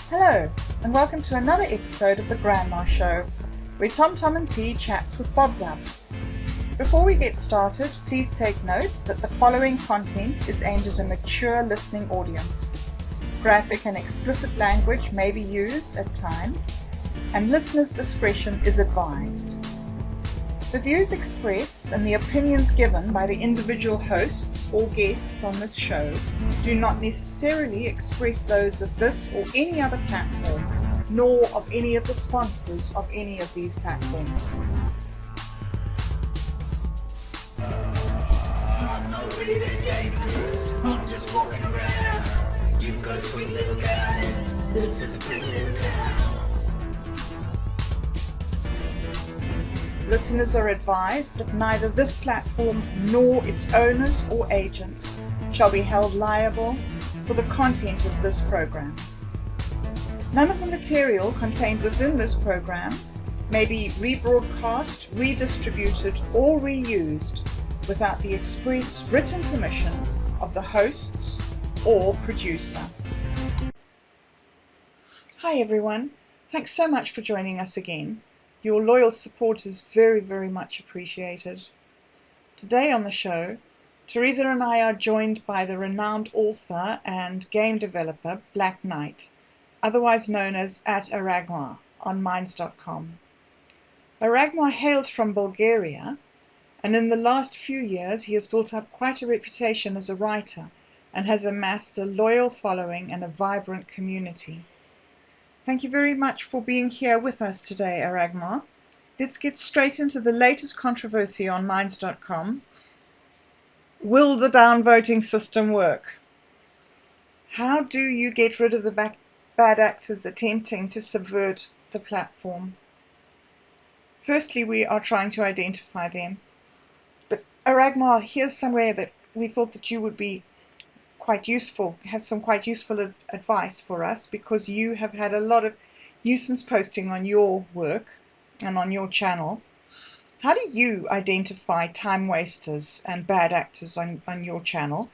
Hello, and welcome to another episode of The Grandma Show, where Tom and T chats with Bob Dub. Before we get started, please take note that the following content is aimed at a mature listening audience. Graphic and explicit language may be used at times, and listeners' discretion is advised. The views expressed and the opinions given by the individual hosts or guests on this show do not necessarily express those of this or any other platform, nor of any of the sponsors of any of these platforms. I'm not really that dangerous. I'm just walking around. You can go to sweet little guy. This is a pretty little town. Listeners are advised that neither this platform nor its owners or agents shall be held liable for the content of this program. None of the material contained within this program may be rebroadcast, redistributed, or reused without the express written permission of the hosts or producer. Hi everyone, thanks so much for joining us again. Your loyal support is very, very much appreciated. Today on the show, Teresa and I are joined by the renowned author and game developer Black Knight, otherwise known as @Aragmar on Minds.com. Aragmar hails from Bulgaria, and in the last few years he has built up quite a reputation as a writer and has amassed a loyal following and a vibrant community. Thank you very much for being here with us today, Aragmar. Let's get straight into the latest controversy on Minds.com. Will the downvoting system work? How do you get rid of the bad actors attempting to subvert the platform? Firstly, we are trying to identify them. But Aragmar, here's somewhere that we thought that you would be quite useful, have some quite useful advice for us, because you have had a lot of nuisance posting on your work and on your channel. How do you identify time wasters and bad actors on your channel,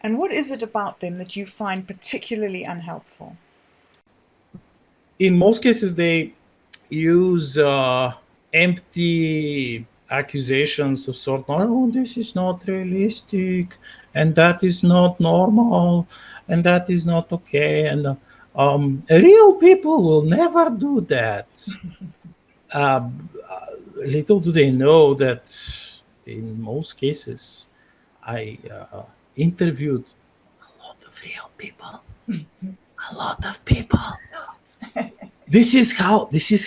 and what is it about them that you find particularly unhelpful? In most cases, they use empty accusations of sort, oh, this is not realistic, and that is not normal, and that is not okay, and real people will never do that. Little do they know that in most cases, I interviewed a lot of real people. A lot of people. This is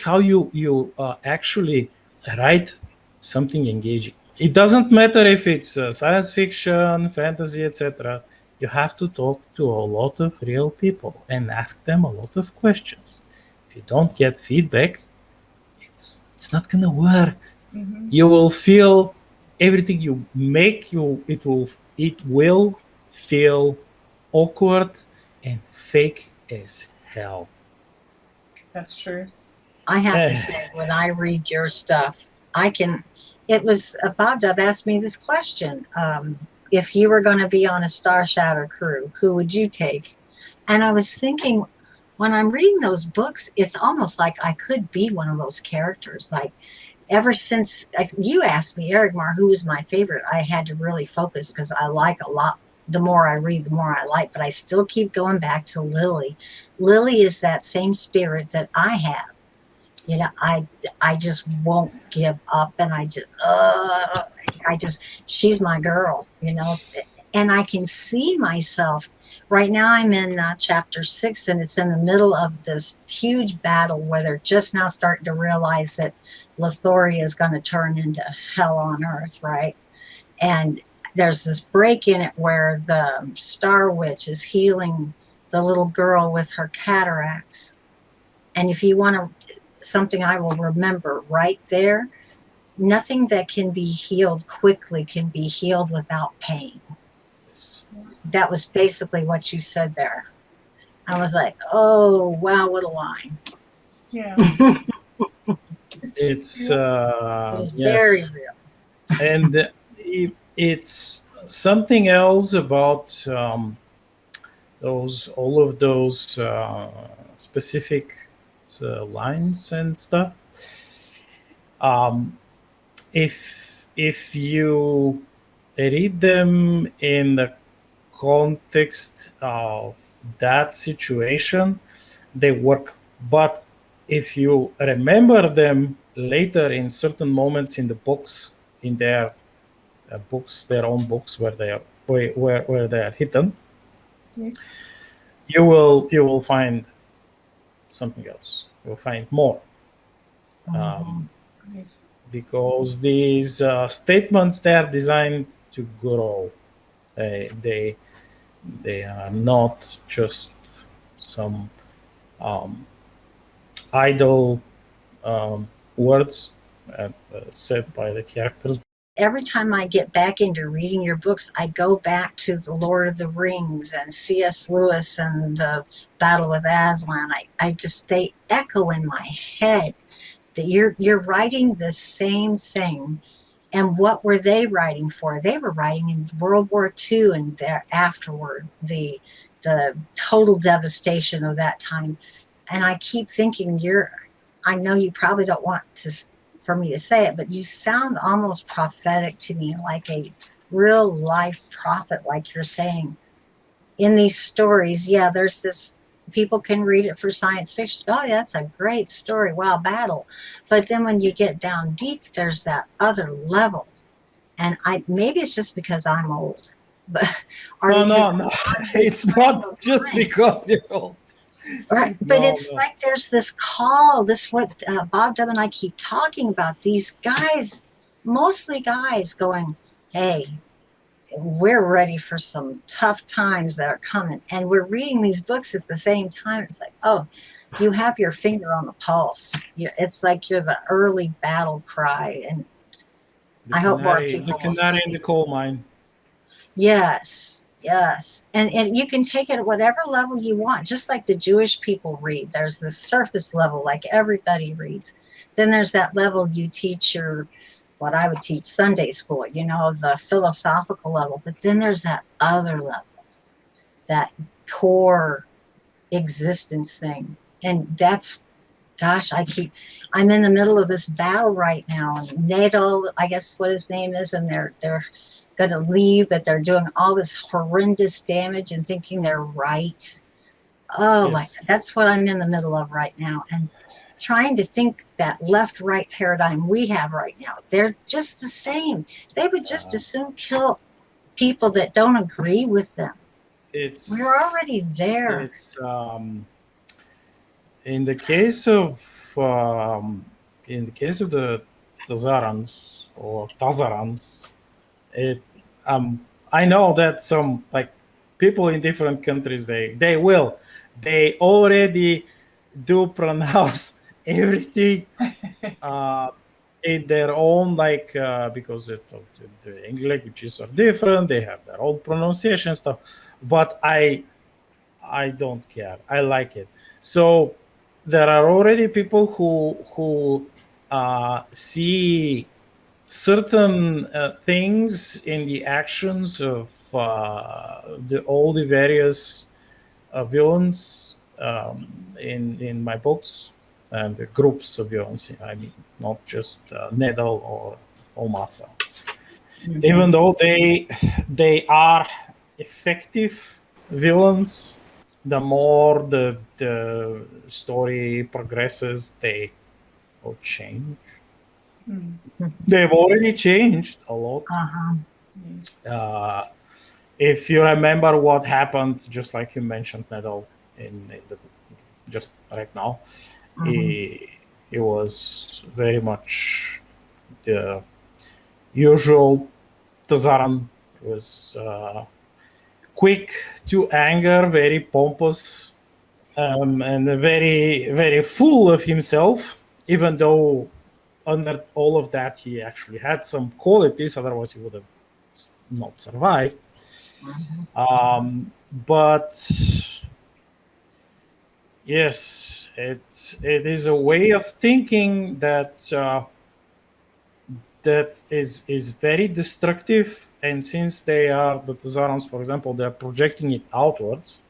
how you actually write something engaging. It doesn't matter if it's science fiction, fantasy, etc. You have to talk to a lot of real people and ask them a lot of questions. If you don't get feedback, it's not gonna work. Mm-hmm. You will feel everything you make. It will feel awkward and fake as hell. That's true. I have to say, when I read your stuff, Bob Dub asked me this question. If you were going to be on a Star Shatter crew, who would you take? And I was thinking, when I'm reading those books, it's almost like I could be one of those characters. Like, ever since you asked me, Aragmar, who was my favorite, I had to really focus because I like a lot. The more I read, the more I like, but I still keep going back to Lily. Lily is that same spirit that I have. You know, I just won't give up, and she's my girl, you know, and I can see myself. Right now I'm in chapter 6, and it's in the middle of this huge battle where they're just now starting to realize that Lithoria is going to turn into hell on earth, right? And there's this break in it where the Star Witch is healing the little girl with her cataracts. And if you want something I will remember right there, nothing that can be healed quickly can be healed without pain. That was basically what you said there. I was like, oh, wow, what a line. Yeah. It's yes. Very real. And it's something else about all of those specific lines and stuff. If you read them in the context of that situation, they work. But if you remember them later in certain moments in the books, in their books, their own books, where they are hidden, Yes. you will find something else. You'll find more. Yes. Because these statements, they are designed to grow. They are not just some idle words said by the characters. Every time I get back into reading your books, I go back to The Lord of the Rings and C.S. Lewis and the Battle of Aslan. They echo in my head that you're writing the same thing. And what were they writing for? They were writing in World War II and there afterward, the total devastation of that time. And I keep thinking I know you probably don't want for me to say it, but you sound almost prophetic to me, like a real life prophet, like you're saying. In these stories, yeah, there's this, people can read it for science fiction. Oh, yeah, that's a great story. Wow, battle. But then when you get down deep, there's that other level. And maybe it's just because I'm old. But No. It's not just because you're old. Right, but it's like there's this call, what Bob Dub and I keep talking about, these guys, mostly guys going, hey, we're ready for some tough times that are coming. And we're reading these books at the same time. It's like, oh, you have your finger on the pulse. It's like you're the early battle cry. And I hope more people the canary in the coal mine. Yes. And you can take it at whatever level you want, just like the Jewish people read. There's the surface level, like everybody reads. Then there's that level you teach what I would teach Sunday school, the philosophical level. But then there's that other level, that core existence thing. And that's, gosh, I'm in the middle of this battle right now. And NATO, I guess what his name is, and they're going to leave, but they're doing all this horrendous damage and thinking they're right. Oh, yes. That's what I'm in the middle of right now. And trying to think that left-right paradigm we have right now, they're just the same. They would just as soon kill people that don't agree with them. We're already there. It's in the case of the Tazarans or Tazarans, I know that some people in different countries they already do pronounce everything in their own because the English languages are different. They have their own pronunciation stuff, but I don't care. I like it. So there are already people who see certain things in the actions of all the various villains in my books, and the groups of villains. I mean, not just Nedal or Omasa. Mm-hmm. Even though they are effective villains, the more the story progresses, they will change. They've already changed a lot. If you remember what happened, just like you mentioned, Nedal, in just right now, it was very much the usual Tazaran. It was quick to anger, very pompous, and very, very full of himself, even though under all of that, he actually had some qualities. Otherwise, he would have not survived. But yes, it is a way of thinking that is very destructive. And since they are the Tazarans, for example, they're projecting it outwards.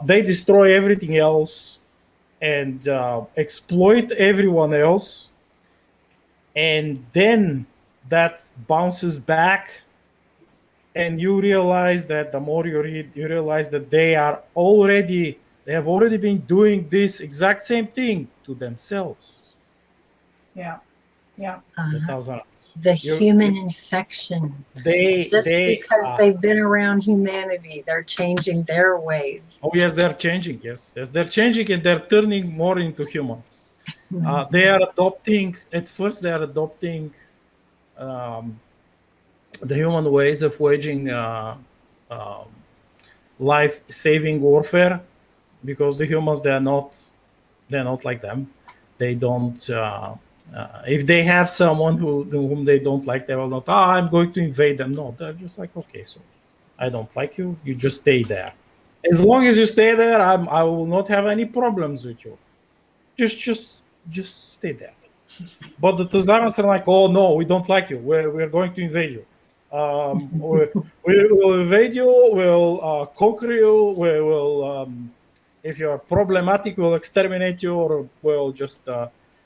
They destroy everything else and exploit everyone else, and then that bounces back, and you realize that the more you read, you realize that they have already been doing this exact same thing to themselves. Yeah. Yeah. The Uh, Tazarans. the human infection. Just They because they've been around humanity, they're changing their ways. oh yes, they're changing. Yes, they're changing, and they're turning more into humans. They are adopting. At first, they are adopting um, the human ways of waging um, life-saving warfare, because the humans, they're not like them. They don't. If they have someone whom they don't like, they will not. I'm going to invade them. No, they're just like, okay, so I don't like you. You just stay there. As long as you stay there, I will not have any problems with you. Just stay there. But the Tazarans are like, oh no, we don't like you. We're going to invade you. We will invade you. We'll conquer you. We will, if you're problematic, we'll exterminate you, or we'll just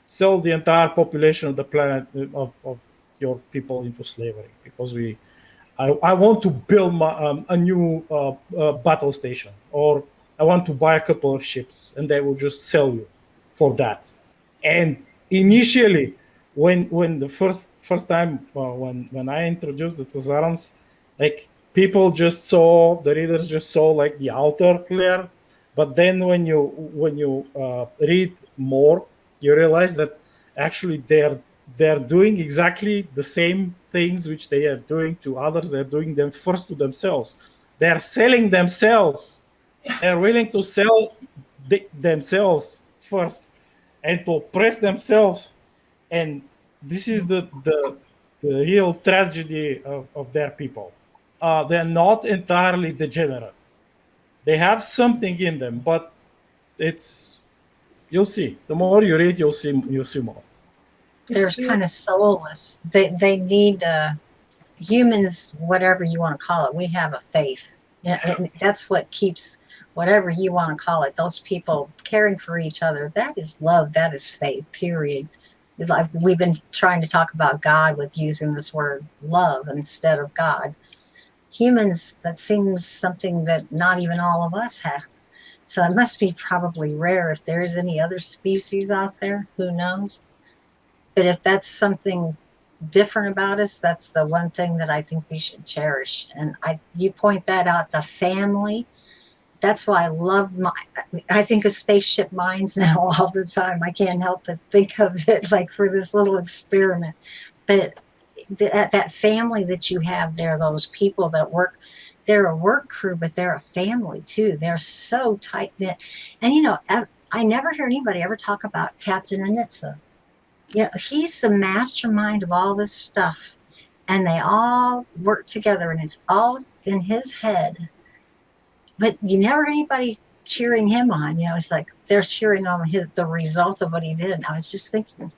sell the entire population of the planet of your people into slavery, because I want to build a new battle station, or I want to buy a couple of ships, and they will just sell you for that. And initially, when the first time when I introduced the Tazarans, like people just saw, the readers just saw like the outer layer, but then when you read more, you realize that actually they're doing exactly the same things which they are doing to others. They're doing them first to themselves. They're selling themselves. They're willing to sell themselves first and to oppress themselves. And this is the real tragedy of their people. They're not entirely degenerate. They have something in them, but it's, you'll see. The more you read, you'll see more. They're kind of soulless. They need humans, whatever you want to call it. We have a faith, and that's what keeps whatever you want to call it. Those people caring for each other. That is love. That is faith. Period. Like we've been trying to talk about God with using this word love instead of God. Humans, that seems something that not even all of us have. So it must be probably rare if there's any other species out there. Who knows? But if that's something different about us, that's the one thing that I think we should cherish. And you point that out, the family. That's why I think of spaceship minds now all the time. I can't help but think of it like for this little experiment. But that family that you have there, those people that work, they're a work crew, but they're a family too. They're so tight knit. And I never hear anybody ever talk about Captain Anitsa. He's the mastermind of all this stuff, and they all work together, and it's all in his head. But you never hear anybody cheering him on. It's like they're cheering on the result of what he did. And I was just thinking,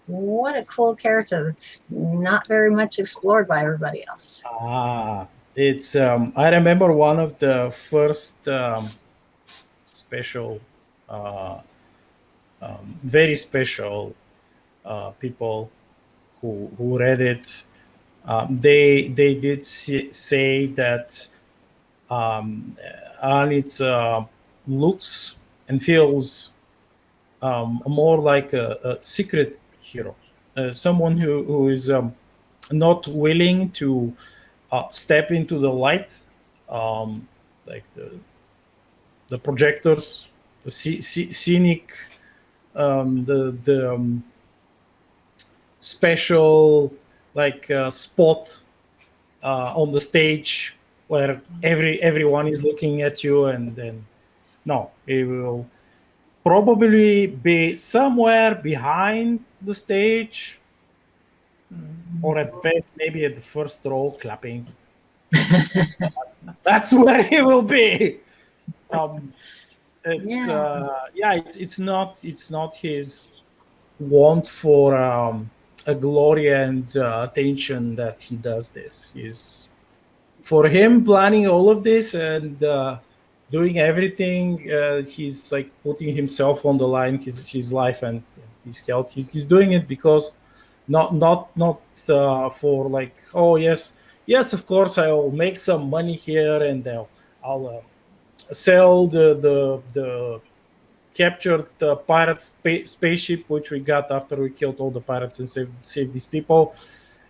what a cool character that's not very much explored by everybody else. It's I remember one of the first special, very special people who read it. They did say that Anitz looks and feels more like a secret hero, someone who is not willing to step into the light, like the projectors, the scenic, the special like spot on the stage where everyone is looking at you, and then no, it will probably be somewhere behind the stage, or at best maybe at the first row clapping. That's where he will be. It's not his want for a glory and attention that he does this. For him planning all of this and doing everything. He's like putting himself on the line, his life and his health. He's doing it because not for like, oh yes, of course I'll make some money here and I'll sell the captured pirate spaceship which we got after we killed all the pirates and saved these people.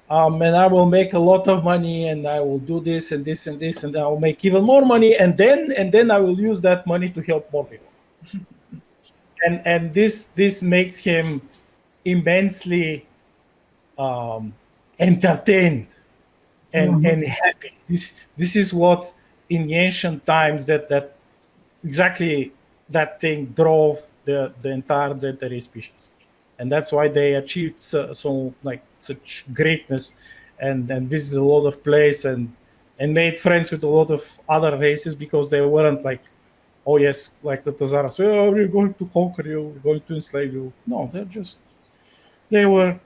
And I will make a lot of money, and I will do this and this and this, and I will make even more money, and then I will use that money to help more people. And this makes him immensely entertained and happy. This is what in the ancient times that exactly that thing drove the entire Zentari species, and that's why they achieved so like such greatness and visited a lot of places and made friends with a lot of other races, because they weren't like, oh yes, like the Tazaras, oh, we're going to conquer you, we're going to enslave you. No, they were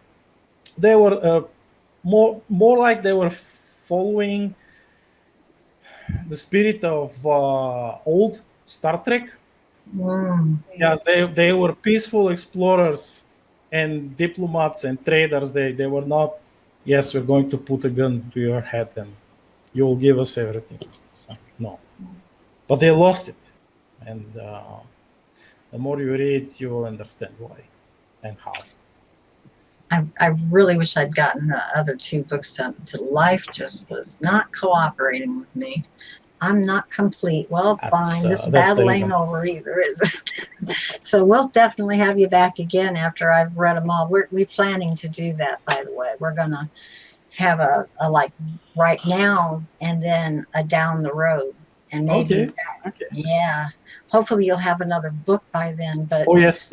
more like they were following the spirit of old Star Trek. Yes, they were peaceful explorers and diplomats and traders. They were not, yes, we're going to put a gun to your head and you will give us everything. So, no. But they lost it. And the more you read, you will understand why and how. I really wish I'd gotten the other two books done. Life just was not cooperating with me. I'm not complete. Well, fine. This battle ain't over either, is it? So we'll definitely have you back again after I've read them all. We're planning to do that, by the way. We're going to have a like right now and then a down the road. And maybe, okay. Yeah. Hopefully you'll have another book by then. But oh, yes.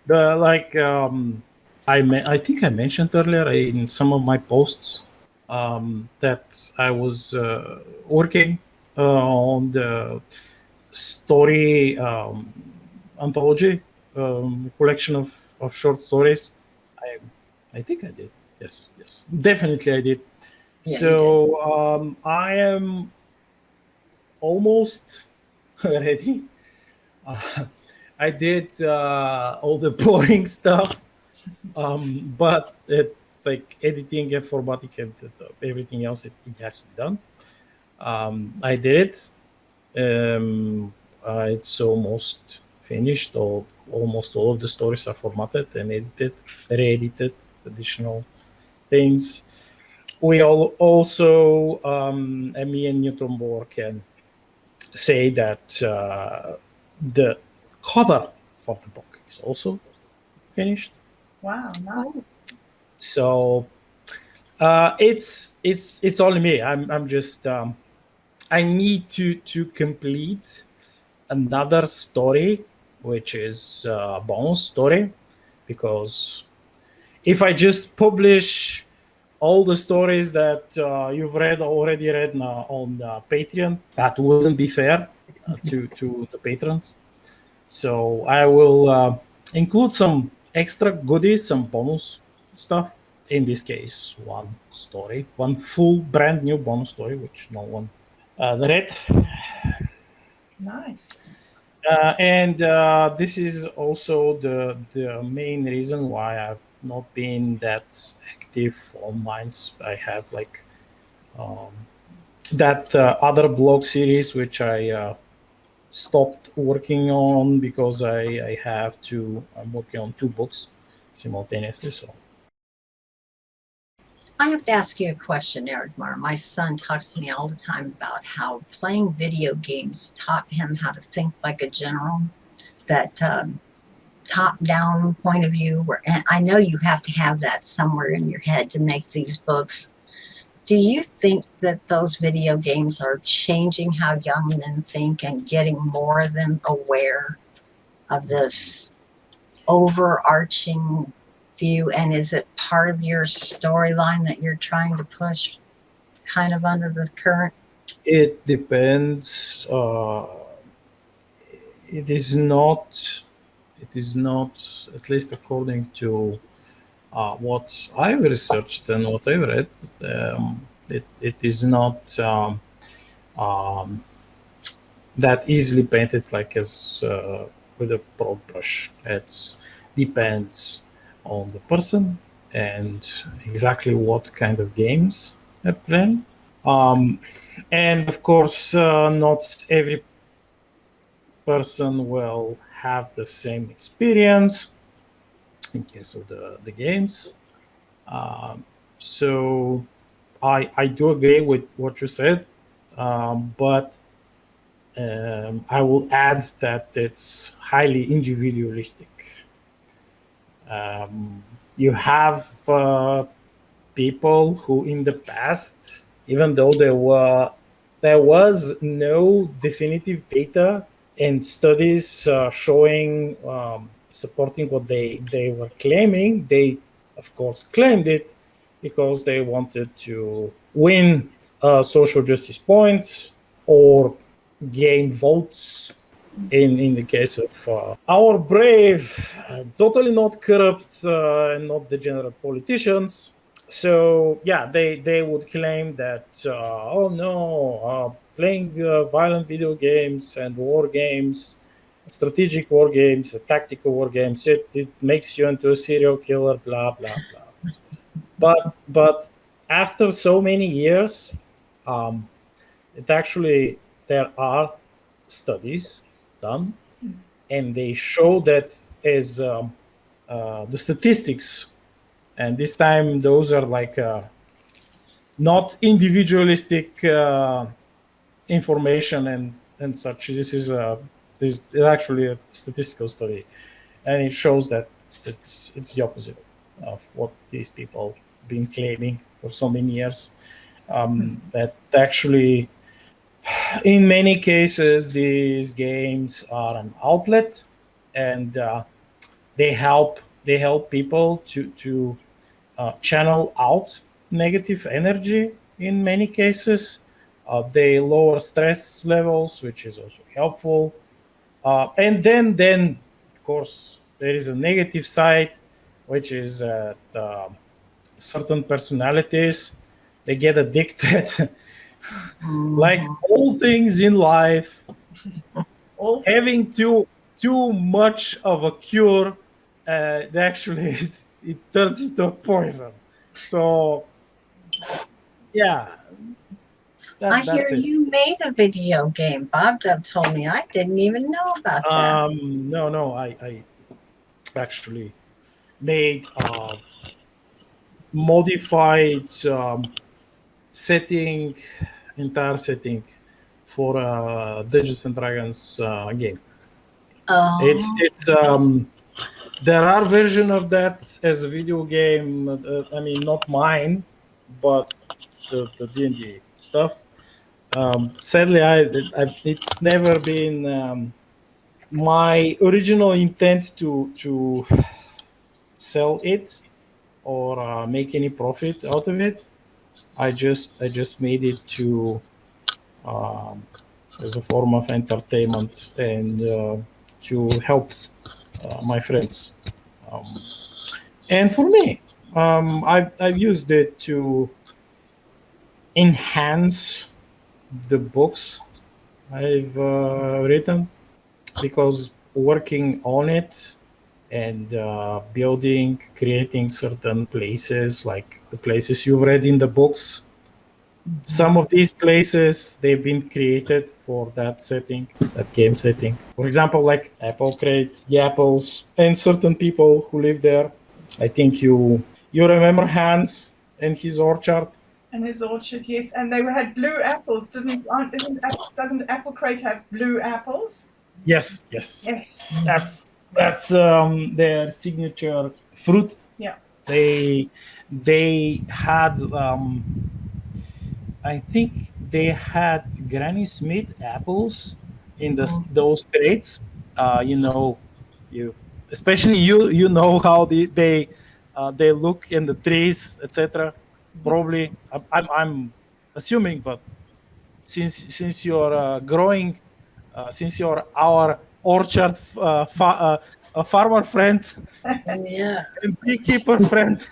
The like I think I mentioned earlier in some of my posts that I was working on the story anthology collection of short stories. I think I did. Yes, definitely I did. Yeah, so I am almost ready. I did all the boring stuff, but like editing and formatting and everything else, it has to be done. I did it. It's almost finished, or almost all of the stories are formatted and edited, re-edited, additional things. We also, me and Newton Bohr can say that the cover for the book is also finished. Wow, nice. So it's only me. I'm just I need to complete another story, which is a bonus story, because if I just publish all the stories that you've already read now on Patreon, that wouldn't be fair to the patrons. So I will include some extra goodies, some bonus stuff. In this case, one full brand new bonus story, which no one read. Nice. And this is also the main reason why I've not been that active online. I have like that other blog series which I stopped working on because I'm working on 2 books simultaneously. So I have to ask you a question, Aragmar. My son talks to me all the time about how playing video games taught him how to think like a general, that top-down point of view. And I know you have to have that somewhere in your head to make these books. Do you think that those video games are changing how young men think and getting more of them aware of this overarching view? And is it part of your storyline that you're trying to push kind of under the current? it depends. It is not, at least according to what I've researched and what I've read, it is not that easily painted like as with a broad brush. It depends on the person and exactly what kind of games they're playing. And of course, not every person will have the same experience in case of the games. So I do agree with what you said, but I will add that it's highly individualistic. You have people who, in the past, even though there was no definitive data and studies showing supporting what they were claiming, they of course claimed it because they wanted to win social justice points or gain votes in the case of our brave, totally not corrupt and not degenerate politicians. So yeah, they would claim that oh no, playing violent video games and war games, strategic war games, tactical war games, it makes you into a serial killer, blah blah blah. But after so many years, um, it actually there are studies done, and they show that as the statistics, and this time those are like not individualistic information and such. This is actually a statistical study, and it shows that it's the opposite of what these people been claiming for so many years. That actually, in many cases, these games are an outlet, and they help people to channel out negative energy. In many cases, they lower stress levels, which is also helpful. And then of course there is a negative side, which is that certain personalities, they get addicted. Like all things in life, having too much of a cure, actually it turns into a poison. So yeah, I hear that's it. you made a video game. Bob Dub told me. I didn't even know about that. No, I actually made a modified setting, entire setting for a Dungeons and Dragons game. It's Oh, it's there are version of that as a video game. I mean, not mine, but the D&D stuff. Sadly, it's never been my original intent to sell it or make any profit out of it. I just made it to um, as a form of entertainment and to help my friends. Um, and for me, I've used it to enhance the books I've written, because working on it and building, creating certain places, like the places you've read in the books, some of these places they've been created for that setting, that game setting. For example, like apple crates, the apples, and certain people who live there. I think you remember Hans and his orchard. And his orchard, yes, and they had blue apples. Doesn't Apple Crate have blue apples? Yes. Yes. That's their signature fruit. Yeah. They had I think they had Granny Smith apples in those crates. You know, you especially you know how they look in the trees, etc. Probably I'm assuming, but since you're growing, since you're our orchard farmer friend yeah. and beekeeper friend,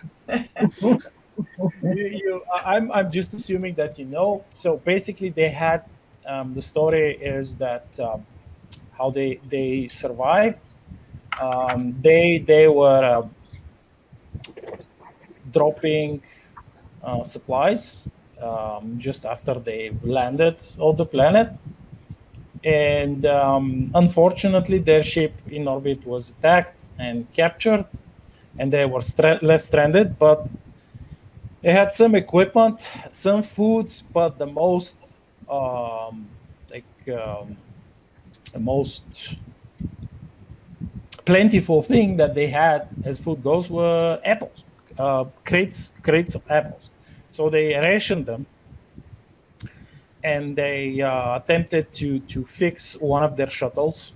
I'm just assuming that you know. So basically, they had The story is that how they survived. They were dropping supplies just after they landed on the planet, and unfortunately, their ship in orbit was attacked and captured, and they were left stranded. But they had some equipment, some food, but the most like the most plentiful thing that they had as food goes were apples, crates of apples. So they rationed them, and they attempted to fix one of their shuttles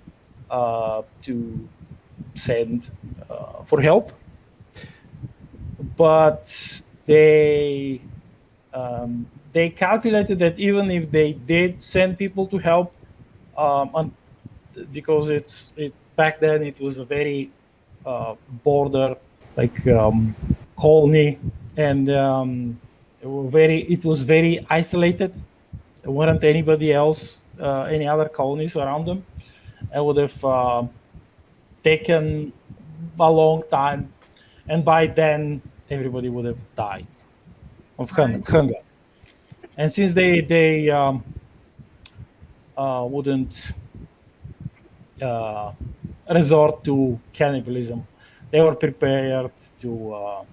to send for help, but they calculated that even if they did send people to help, because back then it was a very border like colony, and it was very isolated. There weren't anybody else, any other colonies around them. It would have taken a long time, and by then everybody would have died of hunger. And since they wouldn't resort to cannibalism, they were prepared to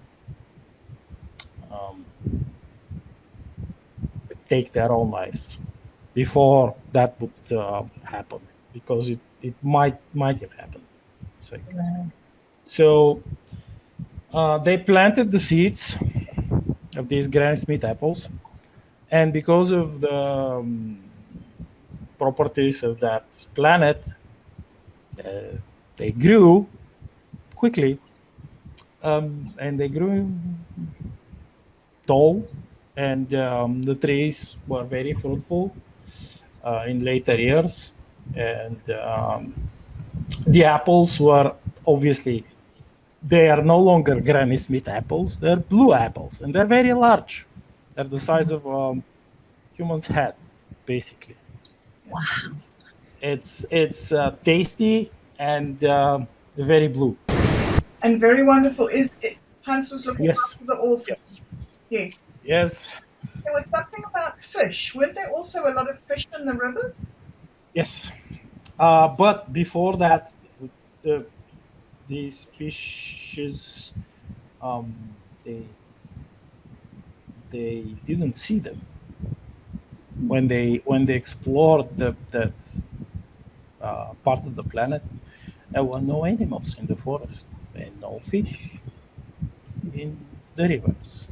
take their own lives before that would happen, because it might have happened. So they planted the seeds of these Granny Smith apples, and because of the properties of that planet, they grew quickly, and they grew tall, and the trees were very fruitful in later years, and the apples were obviously, they are no longer Granny Smith apples, they're blue apples, and they're very large. They're the size of a human's head, basically. Wow. It's tasty and very blue. And very wonderful. Hans was looking Yes. after the orphans. Yes. Yes. Yes. There was something about fish. Weren't there also a lot of fish in the river? Yes. But before that, these fishes, they didn't see them when they explored that part of the planet. There were no animals in the forest and no fish in the rivers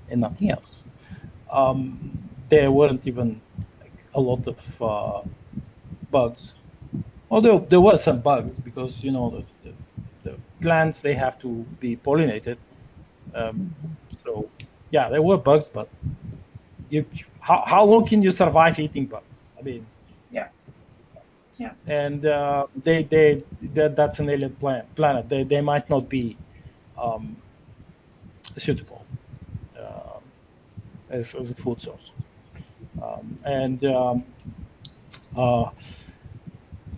and nothing else. There weren't even like a lot of bugs, although there were some bugs, because the plants, they have to be pollinated. So yeah, there were bugs, but how long can you survive eating bugs? I mean, Yeah. and that's an alien planet. They might not be suitable as a food source, and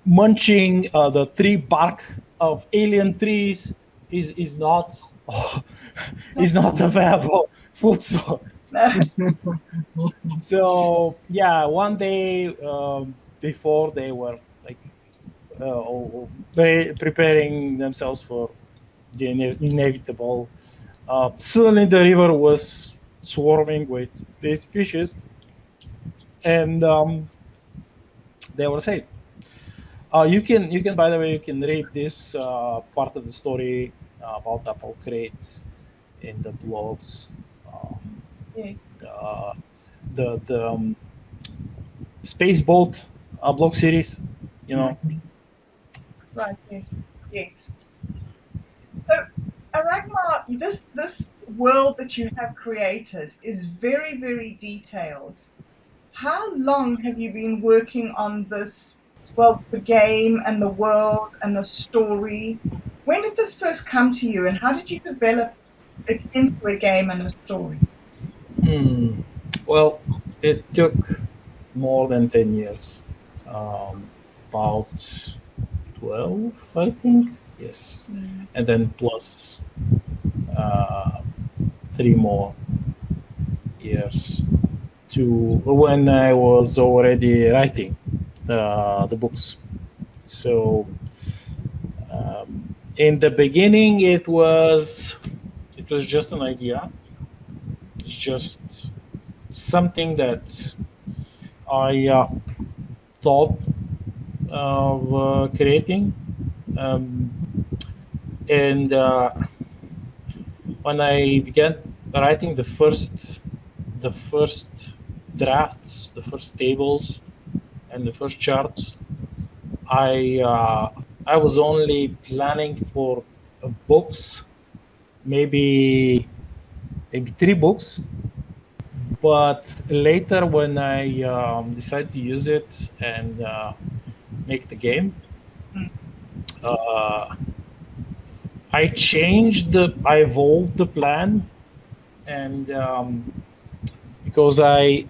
munching the tree bark of alien trees is not is not a viable food source. So yeah, one day before they were like preparing themselves for the inevitable, suddenly the river was swarming with these fishes, and they were saved. You can by the way, you can read this part of the story about apple crates in the blogs. The space boat blog series, Right. Yes. So, Aragmar, this world that you have created is very, very detailed. How long have you been working on this? Well, the game and the world and the story. When did this first come to you, and how did you develop it into a game and a story? Well, it took more than 10 years. About 12, I think. Yes. And then plus 3 more years to when I was already writing the books. So in the beginning, it was just an idea. It's just something that I thought of creating, um, and when I began writing the first drafts, the first tables, and the first charts, I I was only planning for books, maybe 3 books. But later, when I decided to use it and make the game, uh, I evolved the plan, and because I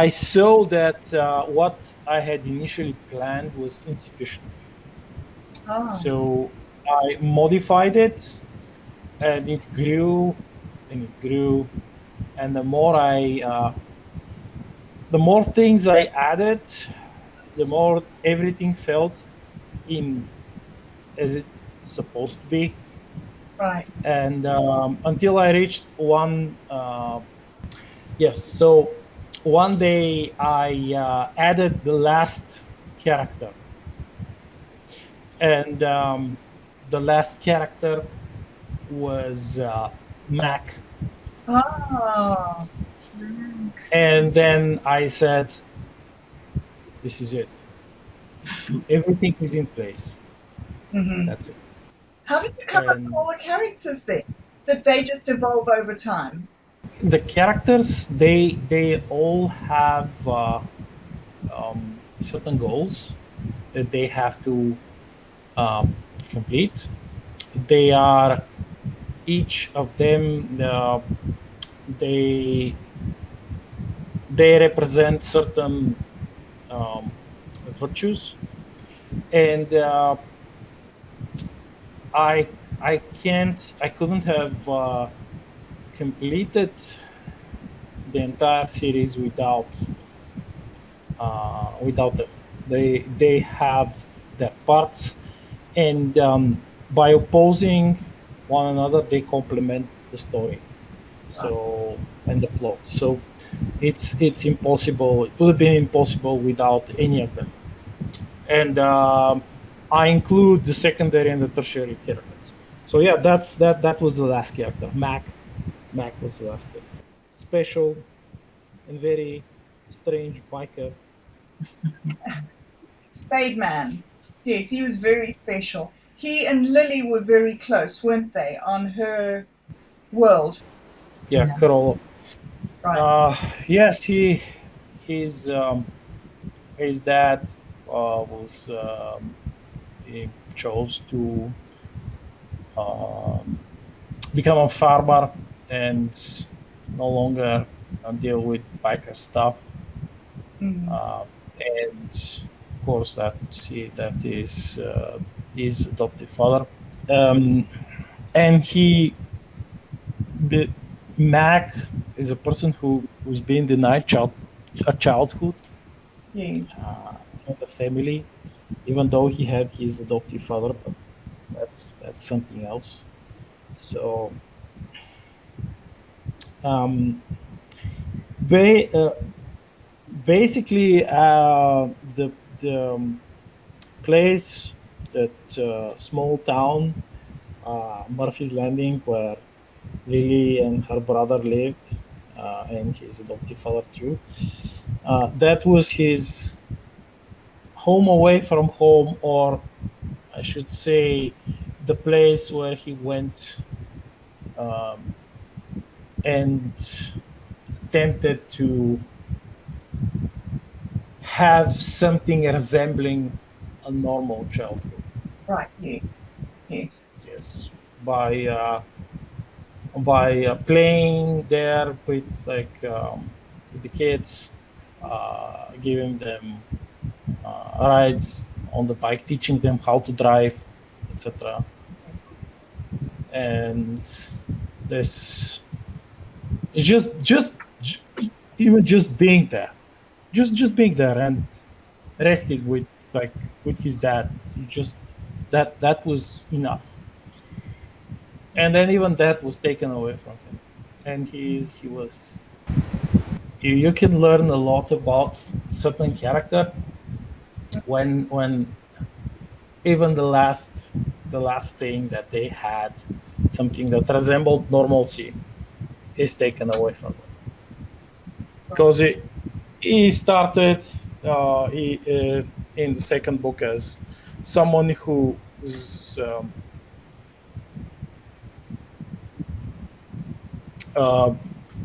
saw that what I had initially planned was insufficient. Ah, So I modified it, and it grew, and it grew, and the more things I added, the more everything felt in as it's supposed to be. right. And until I reached one, yes. So one day I added the last character, and the last character was Mac. Ah, And then I said, "This is it. Everything is in place. hmm. That's it." How did you come up with And all the characters then? Did they just evolve over time? the characters, they all have certain goals that they have to um, complete. They are each of them. They they represent certain um, virtues, and I I couldn't have completed the entire series without them. They have their parts, and by opposing one another, they complement the story. So and the plot. So it's impossible. It would have been impossible without any of them. And I include the secondary and the tertiary characters. So yeah, that was the last character. Mac was the last character. Special and very strange biker. Spade Man. Yes, he was very special. He and Lily were very close, weren't they, on her world? Yeah, Yeah. Corolla. Right. Yes, his his dad was he chose to um, become a farmer and no longer deal with biker stuff. Mm. Uh, and of course, that is his adoptive father. Um, and the- Mac is a person who's been denied a childhood Yes. in the family, even though he had his adoptive father. But that's something else. So um, ba- uh, basically, the place, that small town, Murphy's Landing, where Lily and her brother lived, and his adoptive father too. That was his home away from home, or I should say, the place where he went um, and attempted to have something resembling a normal childhood. Right. Yes. Yes. Yes, by playing there with, like, with the kids, giving them rides on the bike, teaching them how to drive, etc. And this, it's even just being there, just being there and resting with like with his dad, just that was enough. And then even that was taken away from him, and he was, you can learn a lot about certain character when even the last thing that they had, something that resembled normalcy, is taken away from them, because he started in the second book as someone who uh,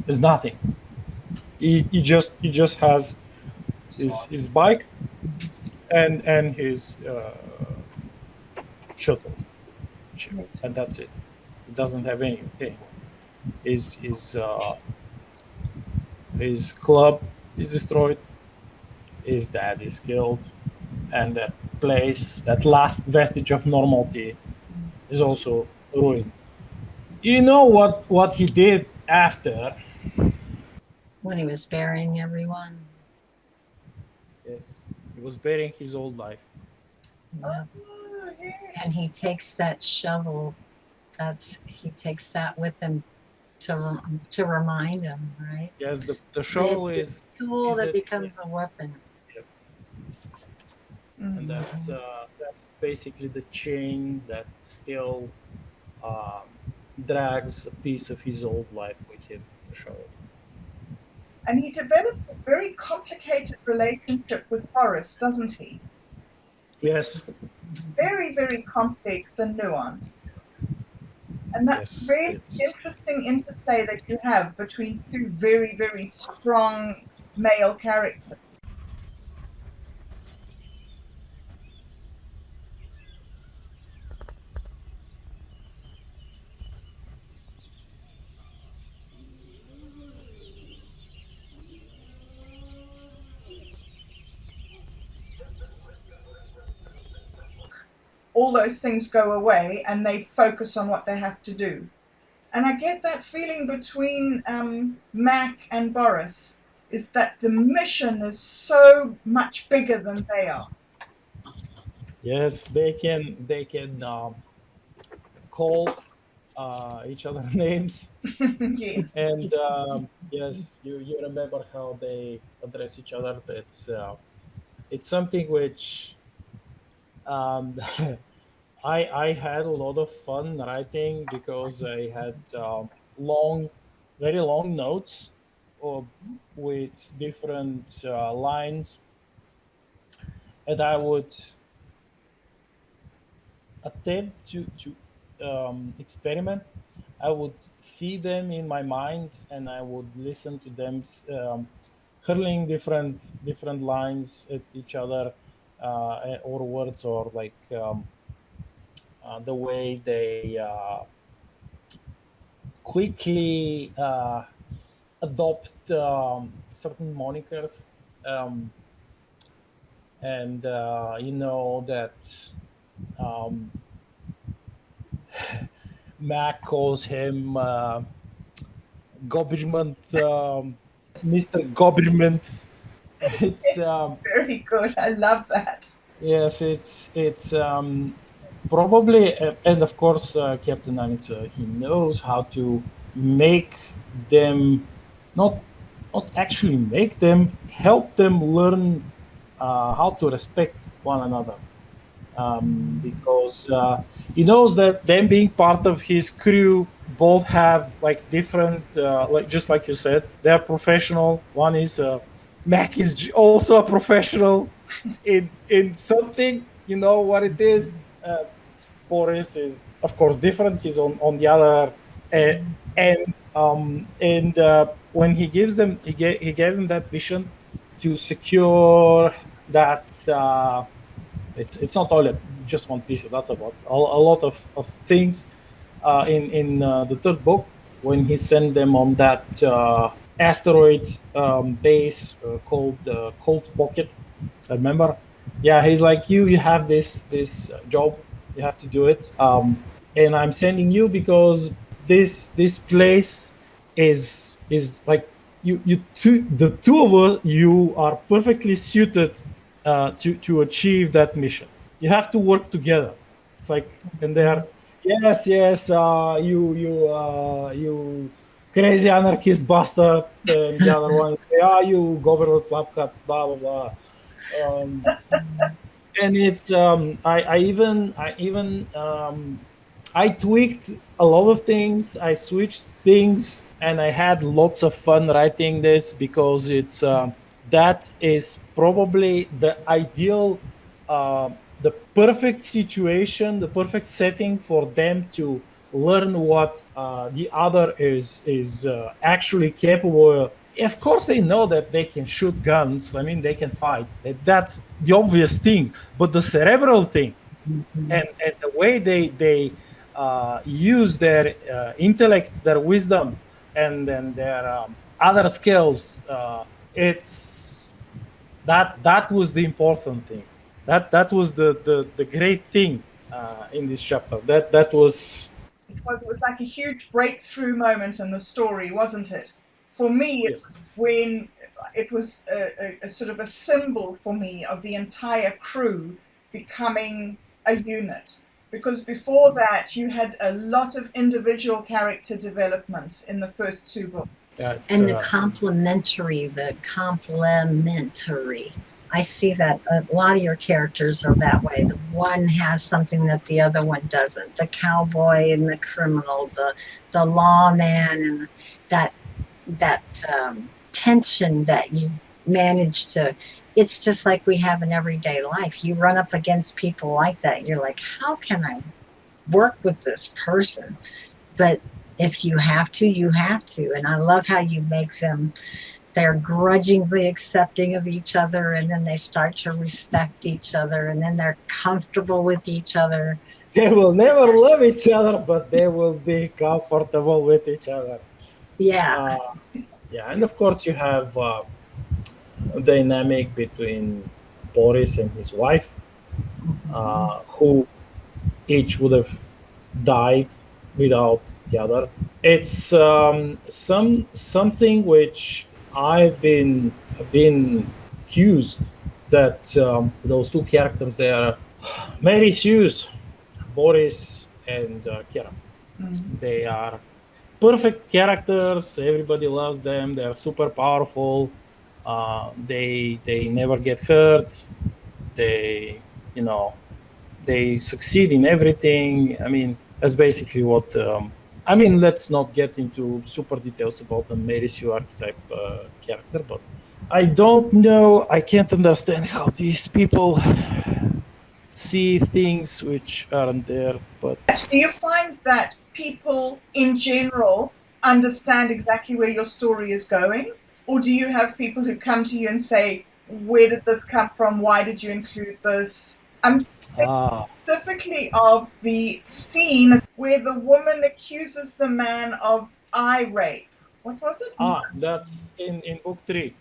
is nothing. He just has his bike and his shuttle ship, and that's it. He doesn't have anything. His club is destroyed. His dad is killed, and that place, that last vestige of normality, is also ruined. You know what he did after? When he was burying everyone. Yes, he was burying his old life. Yeah. Oh, yes. And he takes that shovel. He takes that with him to remind him, right? Yes, the shovel It's is a tool is that it becomes is a weapon. yes, and Mm. that's basically the chain that still um, drags a piece of his old life with him. The shovel. And he develops a very complicated relationship with Boris, doesn't he? Yes, Very, very complex and nuanced. And that's yes, very it's interesting interplay that you have between two very, very strong male characters. All those things go away and they focus on what they have to do. And I get that feeling between Mac and Boris is that the mission is so much bigger than they are. yes. They can call each other names, Yeah. and yes, you remember how they address each other. It's something which um, I had a lot of fun writing because I had long, very long notes or with different lines, and I would attempt to experiment. I would see them in my mind, and I would listen to them hurling different lines at each other, or words, or like the way they quickly adopt certain monikers, um, and you know that um, Mac calls him government, Mr. Government. It's Very good. I love that. yes, it's probably, and of course, Captain Anitsa, he knows how to make them, not not actually make them, help them learn how to respect one another, because he knows that them being part of his crew both have like different, like just like you said, they're professional. One is Mac is also a professional in something. You know what it is. Boris is of course different. He's on the other end, and when he gave them that mission to secure that. It's not all just one piece of data, but a lot of things in the third book when he sent them on that. asteroid base called Cold Pocket. Remember? Yeah, he's like, you have this job, you have to do it, and I'm sending you because this place is like you two, the two of us, you are perfectly suited to achieve that mission. You have to work together. It's like, and they're, yes, you crazy anarchist bastard, and the other one, yeah, you government lapcat, blah blah blah. Um, and it's I tweaked a lot of things. I switched things, and I had lots of fun writing this because it's that is probably the ideal, the perfect situation, the perfect setting for them to learn what the other is actually capable of. Of course, they know that they can shoot guns. I mean, they can fight. That's the obvious thing. But the cerebral thing, and the way they use their intellect, their wisdom, and then their other skills, it's that was the important thing. That was the great thing in this chapter. That was, It was like a huge breakthrough moment in the story, wasn't it? For me, it yes. was when it was a sort of a symbol for me of the entire crew becoming a unit. Because before that, you had a lot of individual character development in the first two books. Yeah, it's And the complementary. I see that a lot of your characters are that way. The one has something that the other one doesn't. The cowboy and the criminal, the lawman, and that tension that you manage to. It's just like we have in everyday life. You run up against people like that. You're like, how can I work with this person? But if you have to, you have to. And I love how you make them, they're grudgingly accepting of each other, and then they start to respect each other, and then they're comfortable with each other. they will never love each other, but they will be comfortable with each other. Yeah. Yeah, and of course you have a dynamic between Boris and his wife, who each would have died without the other. It's something which I've been accused that those two characters, they are Mary Sue's, Boris and Kira. They are perfect characters. Everybody loves them. They are super powerful. They never get hurt. They, you know, they succeed in everything. I mean, that's basically what. I mean, let's not get into super details about the Mary Sue archetype character, but I don't know. I can't understand how these people see things which aren't there. But Do you find that people in general understand exactly where your story is going? Or do you have people who come to you and say, where did this come from? Why did you include this? I'm specifically of the scene where the woman accuses the man of eye rape. What was it? that's in book 3.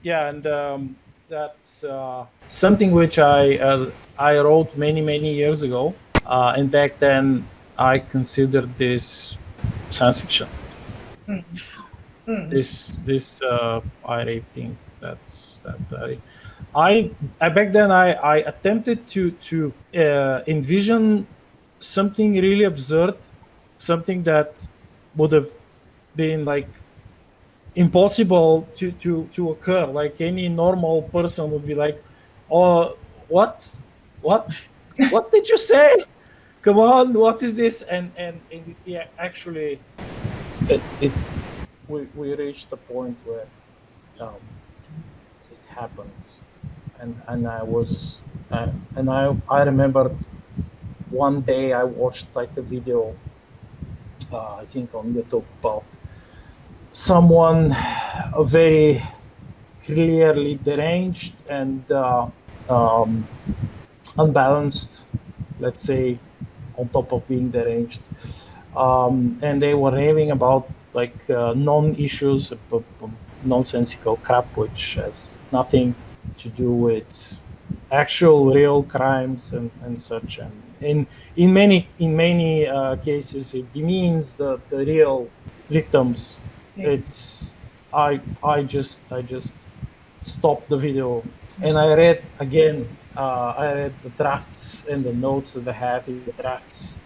Yeah, and that's something which I wrote many years ago, and back then I considered this science fiction. Mm. This eye rape thing. That's that I back then I attempted to envision something really absurd, something that would have been like impossible to occur. Like any normal person would be like, oh, what what did you say? Come on, what is this? And yeah, actually it we reached the point where um, it happens, and I was and I remember one day I watched like a video, I think on YouTube, about someone very clearly deranged and um, unbalanced, let's say, on top of being deranged, and they were raving about like non-issues, nonsensical crap, which has nothing to do with actual real crimes and such. And in many cases, it demeans the real victims. Yeah. It's I just stopped the video and I read again. I read the drafts and the notes that I have in the drafts,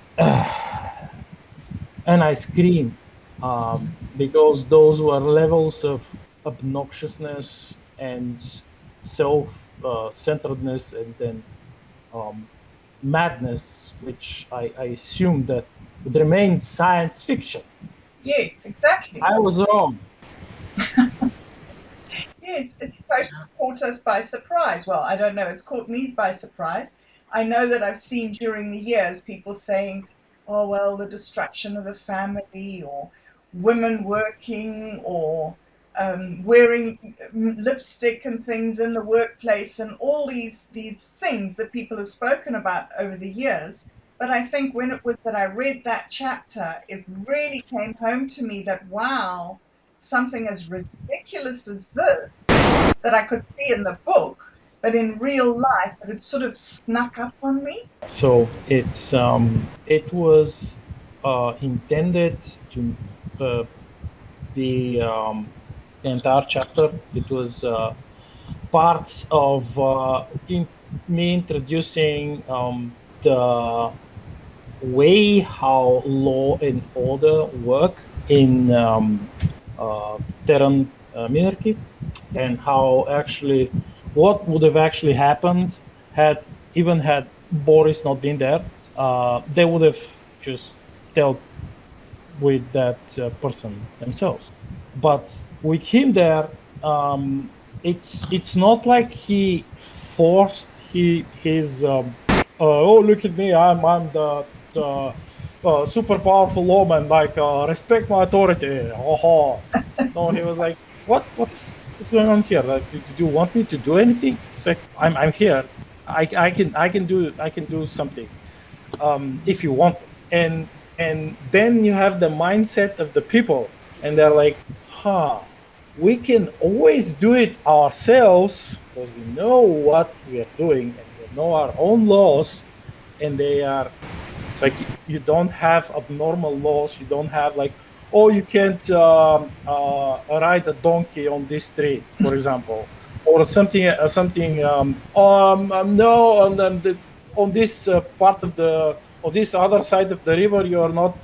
and I screamed because those were levels of obnoxiousness and self-centeredness, and then um, madness, which I assumed that would remain science fiction. Yes, exactly. I was wrong. Yes, it's supposed to caught us by surprise. Well, I don't know. It's caught me by surprise. I know that I've seen during the years people saying, oh, well, the destruction of the family, or women working, or wearing lipstick and things in the workplace, and all these things that people have spoken about over the years. But I think when it was that I read that chapter, it really came home to me that, wow, something as ridiculous as this that I could see in the book, but in real life, it had sort of snuck up on me. So it was intended to be the entire chapter. It was part of me introducing the way how law and order work in Terran monarchy, and how actually what would have actually happened had Boris not been there. They would have just dealt with that person themselves. But with him there, it's not like he forced his oh, look at me, I'm the super powerful lawman, like respect my authority. Oh, no, he was like, what's going on here? Like, do you want me to do anything? It's like, I'm here. I can do something if you want. And then you have the mindset of the people, and they're like, we can always do it ourselves because we know what we are doing and we know our own laws, and it's like you don't have abnormal laws. You don't have like, oh, you can't ride a donkey on this street, for example, or something. No, on this part of the on this other side of the river, you are not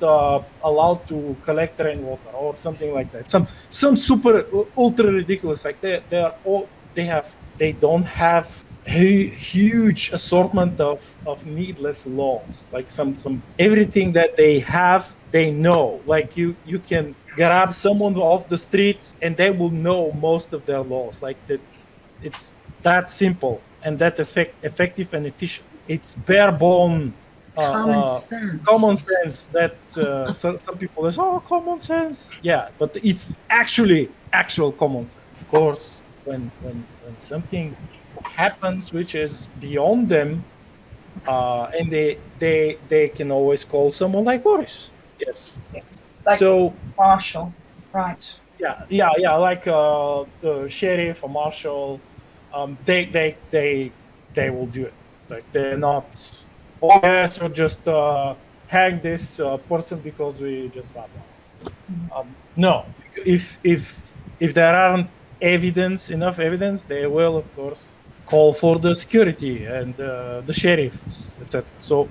allowed to collect rainwater or something like that. Some super ultra ridiculous. Like they are all they don't have a huge assortment of needless laws. Like some everything that they have, they know. Like you can grab someone off the street and they will know most of their laws. Like that, it's that simple and that effective and efficient. It's bare bone Common sense. common sense that some people say, oh, common sense. Yeah, but it's actually actual common sense. Of course, when something happens which is beyond them, and they can always call someone like Boris. Yes. Like So Marshall, right? yeah, like the sheriff or marshal, they will do it. Like they're not. Oh yes, we'll just hang this person because we just blah blah. No, if there aren't enough evidence, they will of course call for the security and the sheriffs, etc. So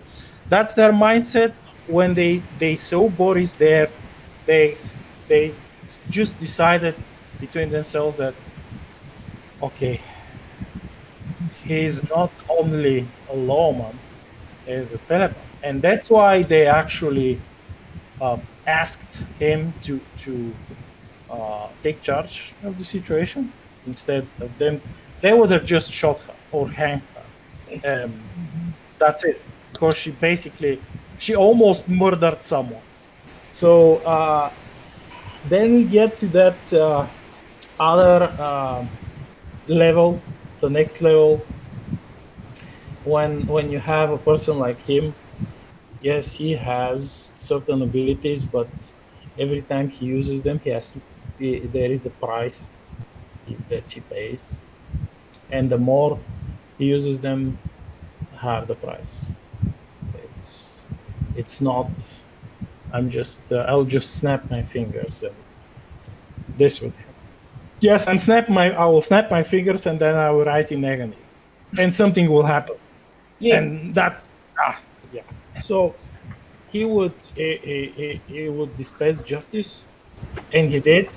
that's their mindset. When they saw Boris there, they just decided between themselves that okay, he's not only a lawman, he's a telepath, and that's why they actually asked him to take charge of the situation instead of them. They would have just shot her or hanged her. That's it, because she almost murdered someone. So then we get to that other level, the next level, when you have a person like him. Yes, he has certain abilities, but Every time he uses them, there is a price that he pays, and the more he uses them, the higher the price. It's it's not. I'll just snap my fingers and this would happen. Yes, I will snap my fingers and then I will write in agony, and something will happen, Yeah. and that's yeah. So he would dispense justice, and he did,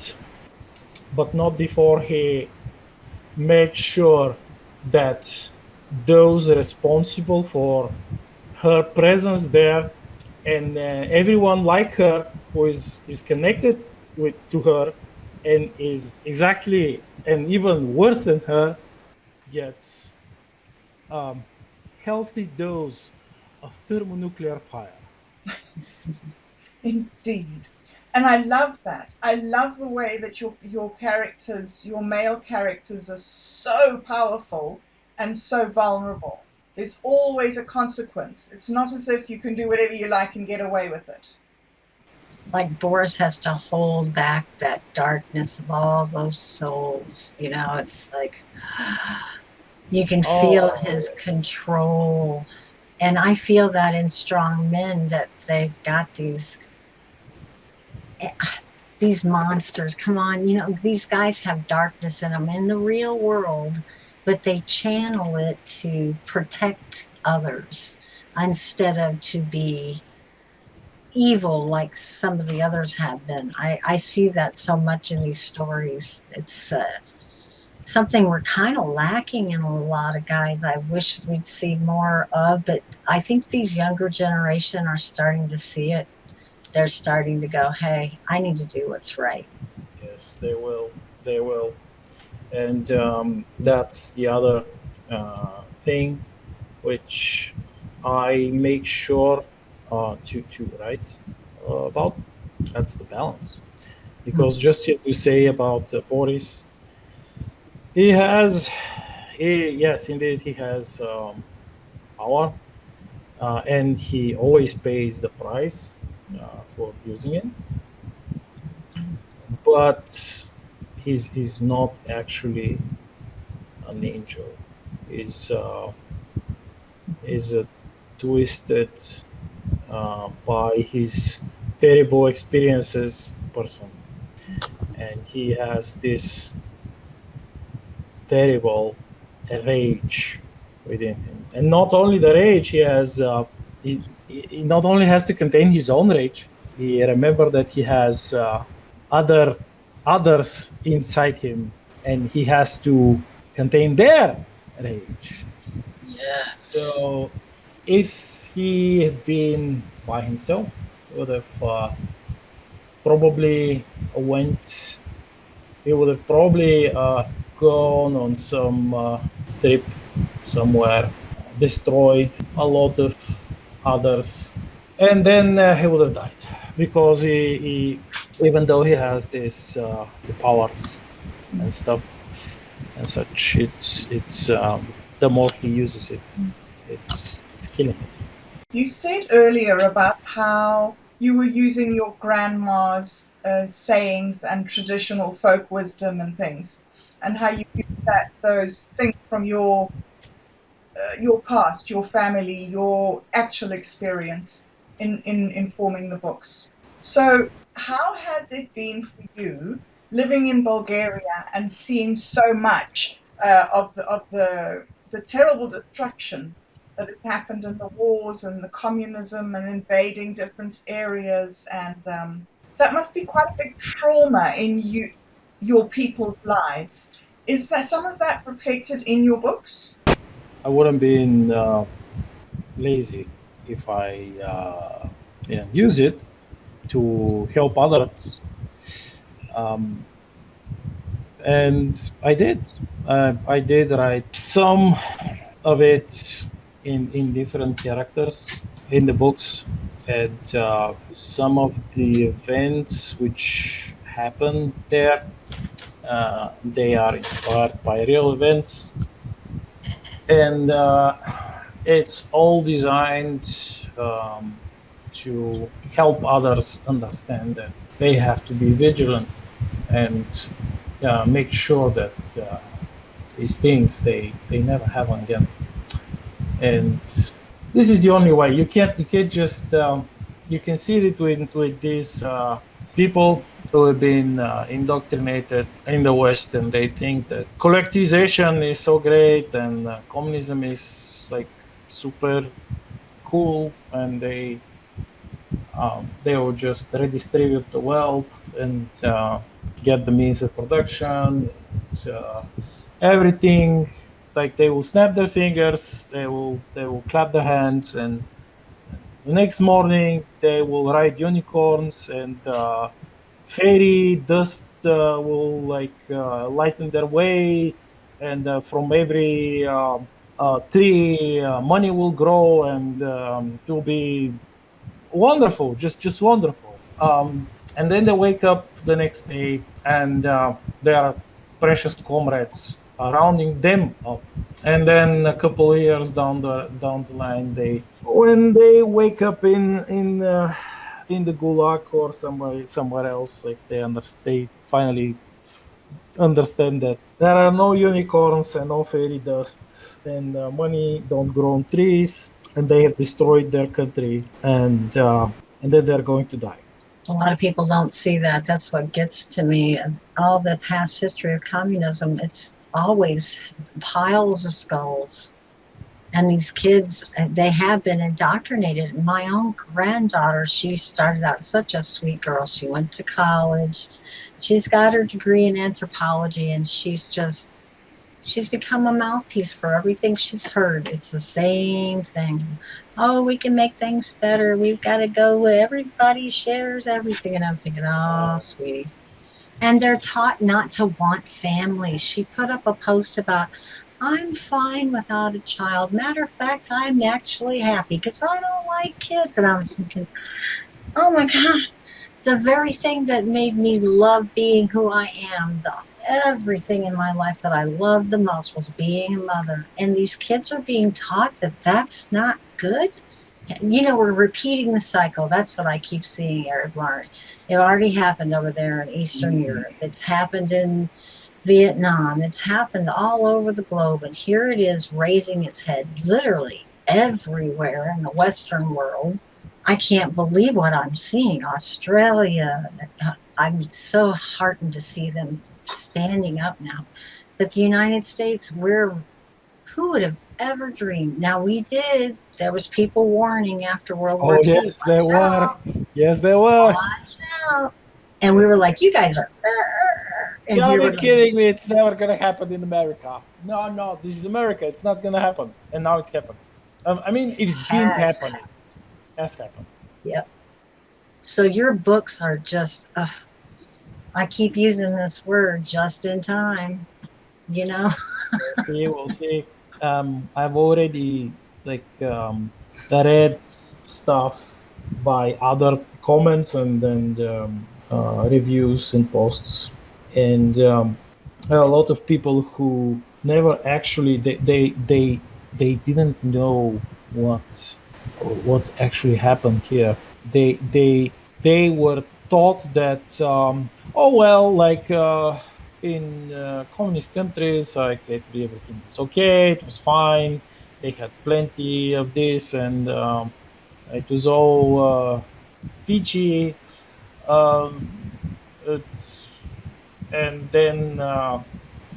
but not before he made sure that those responsible for her presence there and everyone like her who is connected to her and is exactly and even worse than her gets um, healthy dose of thermonuclear fire. Indeed. And I love that. I love the way that your characters, your male characters, are so powerful and so vulnerable. There's always a consequence. It's not as if you can do whatever you like and get away with it. Like Boris has to hold back that darkness of all those souls. You know, it's like you can feel his control. And I feel that in strong men, that they've got these monsters. Come on, you know, these guys have darkness in them in the real world, but they channel it to protect others instead of to be evil like some of the others have been. I see that so much in these stories. It's something we're kind of lacking in a lot of guys. I wish we'd see more of, but I think these younger generation are starting to see it. They're starting to go, hey, I need to do what's right. Yes, they will. They will. And that's the other thing which I make sure to write about. That's the balance. Because just as you say about Boris, he has, yes, indeed, he has power, and he always pays the price for using it. But he's not actually an angel. He's is a twisted by his terrible experiences person, and he has this terrible rage within him. And not only the rage, he not only has to contain his own rage. He remember that he has other others inside him, and he has to contain their rage. Yes. So if he had been by himself, he would have probably went. He would have probably gone on some trip somewhere, destroyed a lot of others, and then he would have died because he even though he has this the powers and stuff and such, it's the more he uses it, it's killing him. You said earlier about how you were using your grandma's sayings and traditional folk wisdom and things, and how you used those things from your past, your family, your actual experience in forming the books. So, how has it been for you living in Bulgaria and seeing so much of the terrible destruction that has happened in the wars and the communism and invading different areas, and that must be quite a big trauma in your people's lives. Is that some of that reflected in your books? I wouldn't be lazy if I use it to help others. Um, and I did. I did write some of it in different characters in the books, and some of the events which happen there, they are inspired by real events, and it's all designed to help others understand them. they have to be vigilant and make sure that these things they never happen again. And this is the only way. You can't just you can see it with these people who have been indoctrinated in the West, and they think that collectivization is so great and communism is like super cool, and they will just redistribute the wealth and get the means of production, and, everything. Like they will snap their fingers, they will clap their hands, and the next morning they will ride unicorns, and fairy dust will like lighten their way, and from every tree money will grow, and it will be wonderful, just wonderful. And then they wake up the next day, and their precious comrades are rounding them up. And then a couple of years down the line, when they wake up in the gulag or somewhere else, like they finally understand that there are no unicorns and no fairy dust, and money don't grow on trees, and they have destroyed their country, and then they're going to die. A lot of people don't see that. That's what gets to me. All the past history of communism, it's always piles of skulls. And these kids, they have been indoctrinated. My own granddaughter, she started out such a sweet girl. She went to college. She's got her degree in anthropology, and she's become a mouthpiece for everything she's heard. It's the same thing. Oh, we can make things better. We've got to go where everybody shares everything. And I'm thinking, oh, sweetie. And they're taught not to want family. She put up a post about, I'm fine without a child. Matter of fact, I'm actually happy because I don't like kids. And I was thinking, oh my God, the very thing that made me love being who I am, everything in my life that I loved the most was being a mother. And these kids are being taught that that's not good. You know, we're repeating the cycle. That's what I keep seeing, Aragmar. It already happened over there in Eastern Europe. It's happened in Vietnam. It's happened all over the globe. And here it is raising its head literally everywhere in the Western world. I can't believe what I'm seeing. Australia, I'm so heartened to see them standing up now. But the United States, who would have ever dreamed? Now we did. There was people warning after World War II. Yes, there were. Yes, there were. Watch out. And we were like, you guys are. And You're kidding me. It's never going to happen in America. No, this is America. It's not going to happen. And now it's happened. I mean, it's been happening. Has happened. Yep. So your books are just, I keep using this word, just in time, you know? We'll see. I've already read stuff by other comments and reviews and posts, and a lot of people who never actually they didn't know what actually happened here. They were taught that oh well, like in communist countries, like everything was okay, it was fine, they had plenty of this, and it was all peachy. And then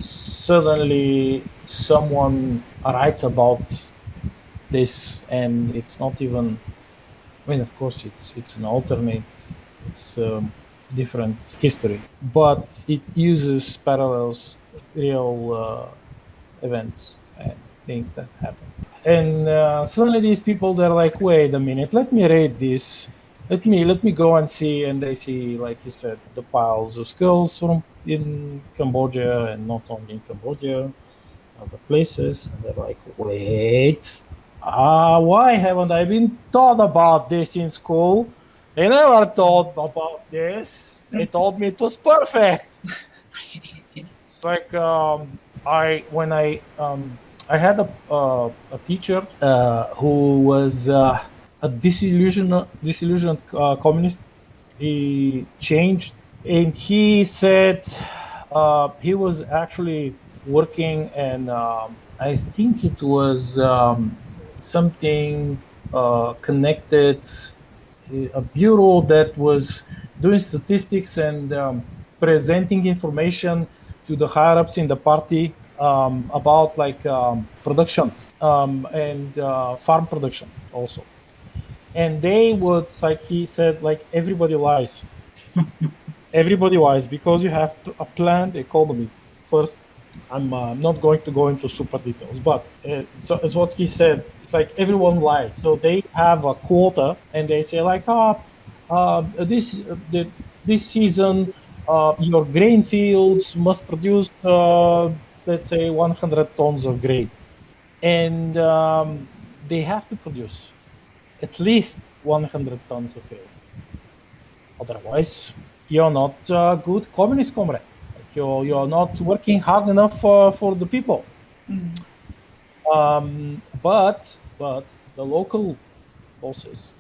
suddenly someone writes about this, and it's not even. I mean, of course, it's an alternate, it's different history, but it uses parallels, real events and things that happen. And suddenly, these people, they're like, "Wait a minute, let me read this. Let me go and see." And they see, like you said, the piles of skulls from in Cambodia, and not only in Cambodia, other places. And they're like, "Wait. Why haven't I been taught about this in school? They never taught about this. They told me it was perfect." It's like I had a teacher who was a disillusioned communist. he changed, and he said he was actually working, and I think it was something connected, a bureau that was doing statistics and presenting information to the higher ups in the party about like production and farm production also. And they would, like he said, like everybody lies. Everybody lies because you have a planned economy. First, I'm not going to go into super details, but so it's what he said. It's like everyone lies. So they have a quota, and they say like, this season, your grain fields must produce, let's say, 100 tons of grain, and they have to produce at least 100 tons of grain. Otherwise, you're not a good communist comrade. Like you're not working hard enough for the people. But the local bosses,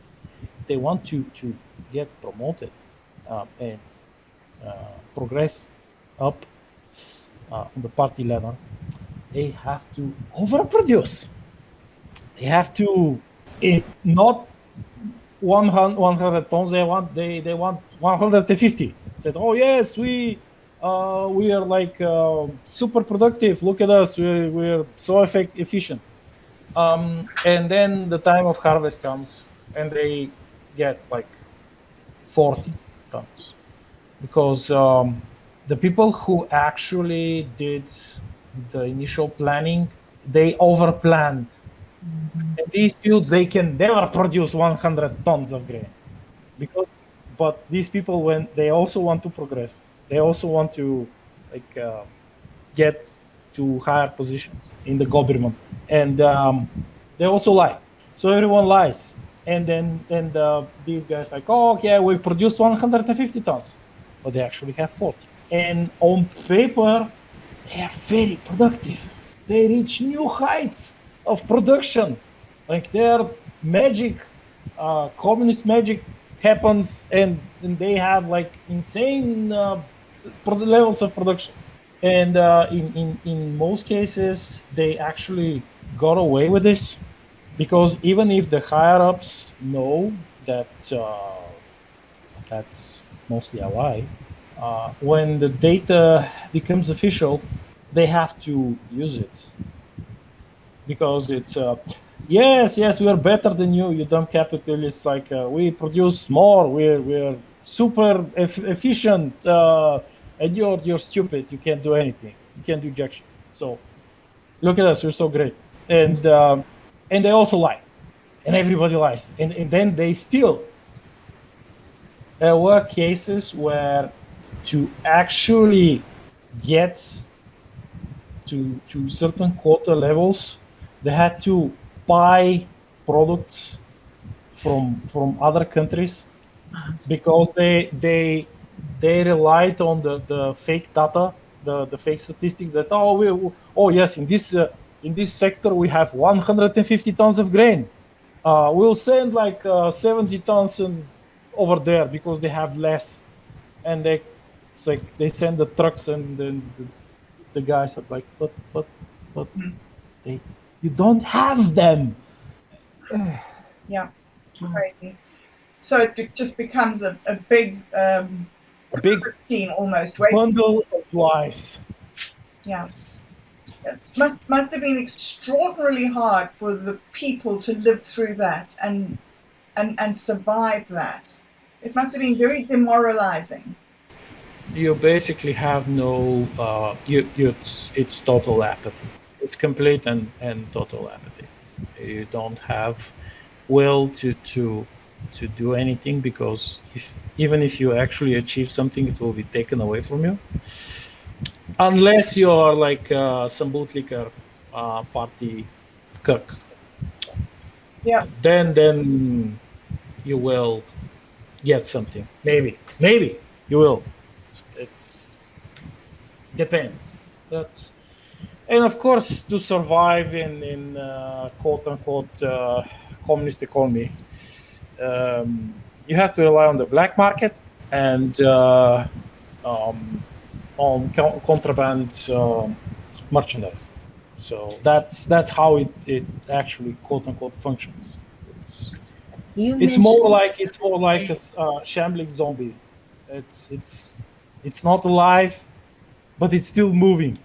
they want to get promoted and progress up on the party ladder. They have to overproduce. They have to not 100 tons. They want 150. Said, oh yes, we are like super productive. Look at us, we're so efficient. And then the time of harvest comes, and they get like 40 tons because the people who actually did the initial planning, they overplanned. And these fields, they can never produce 100 tons of grain because, but these people, when they also want to progress, they also want to like get to higher positions in the government, and they also lie. So everyone lies, and then these guys like, oh yeah, we produced 150 tons, but they actually have 40. And on paper, they are very productive. They reach new heights of production. Like their magic, communist magic happens, and they have like insane levels of production. And in most cases, they actually got away with this because even if the higher ups know that that's mostly a lie, when the data becomes official, they have to use it because it's yes, we are better than you dumb capitalists. Like we produce more, we're super efficient, and you're stupid. You can't do anything. You can't do jack shit. So look at us, we're so great. And they also lie, and everybody lies, and then they steal. There were cases where to actually get to certain quota levels, they had to buy products from other countries because they relied on the fake data, the fake statistics that yes, in this sector we have 150 tons of grain. We'll send like 70 tons over there because they have less, and it's like they send the trucks, and then the guys are like, but you don't have them. Yeah, crazy. So it just becomes a big A big team almost. bundle of lies. Yeah. Yes. It must have been extraordinarily hard for the people to live through that and survive that. It must have been very demoralizing. You basically have no it's total apathy. It's complete and total apathy. You don't have will to do anything because even if you actually achieve something, it will be taken away from you unless you are like some bootlicker party cook. Yeah. Then you will get something. Maybe you will. It's depends. That's and of course to survive in quote unquote communist economy, you have to rely on the black market, and on contraband merchandise. So that's how it actually quote unquote functions. It's You it's mentioned more like a shambling zombie. It's it's not alive, but it's still moving.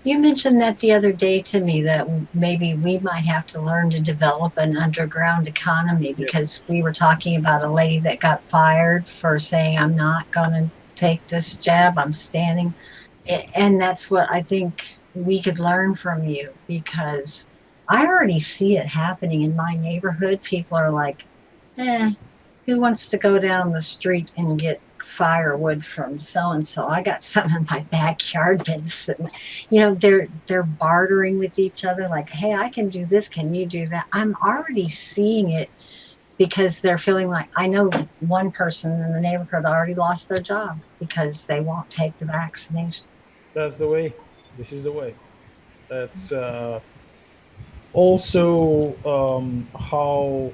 you mentioned that the other day to me that maybe we might have to learn to develop an underground economy Yes. because we were talking about a lady that got fired for saying, I'm not going to take this jab, I'm standing. And that's what I think we could learn from you because I already see it happening in my neighborhood. People are like, who wants to go down the street and get firewood from so and so? I got some in my backyard that's, they're bartering with each other like, hey, I can do this, can you do that? I'm already seeing it because they're feeling like, I know one person in the neighborhood already lost their job because they won't take the vaccination. That's the way. This is the way. That's also how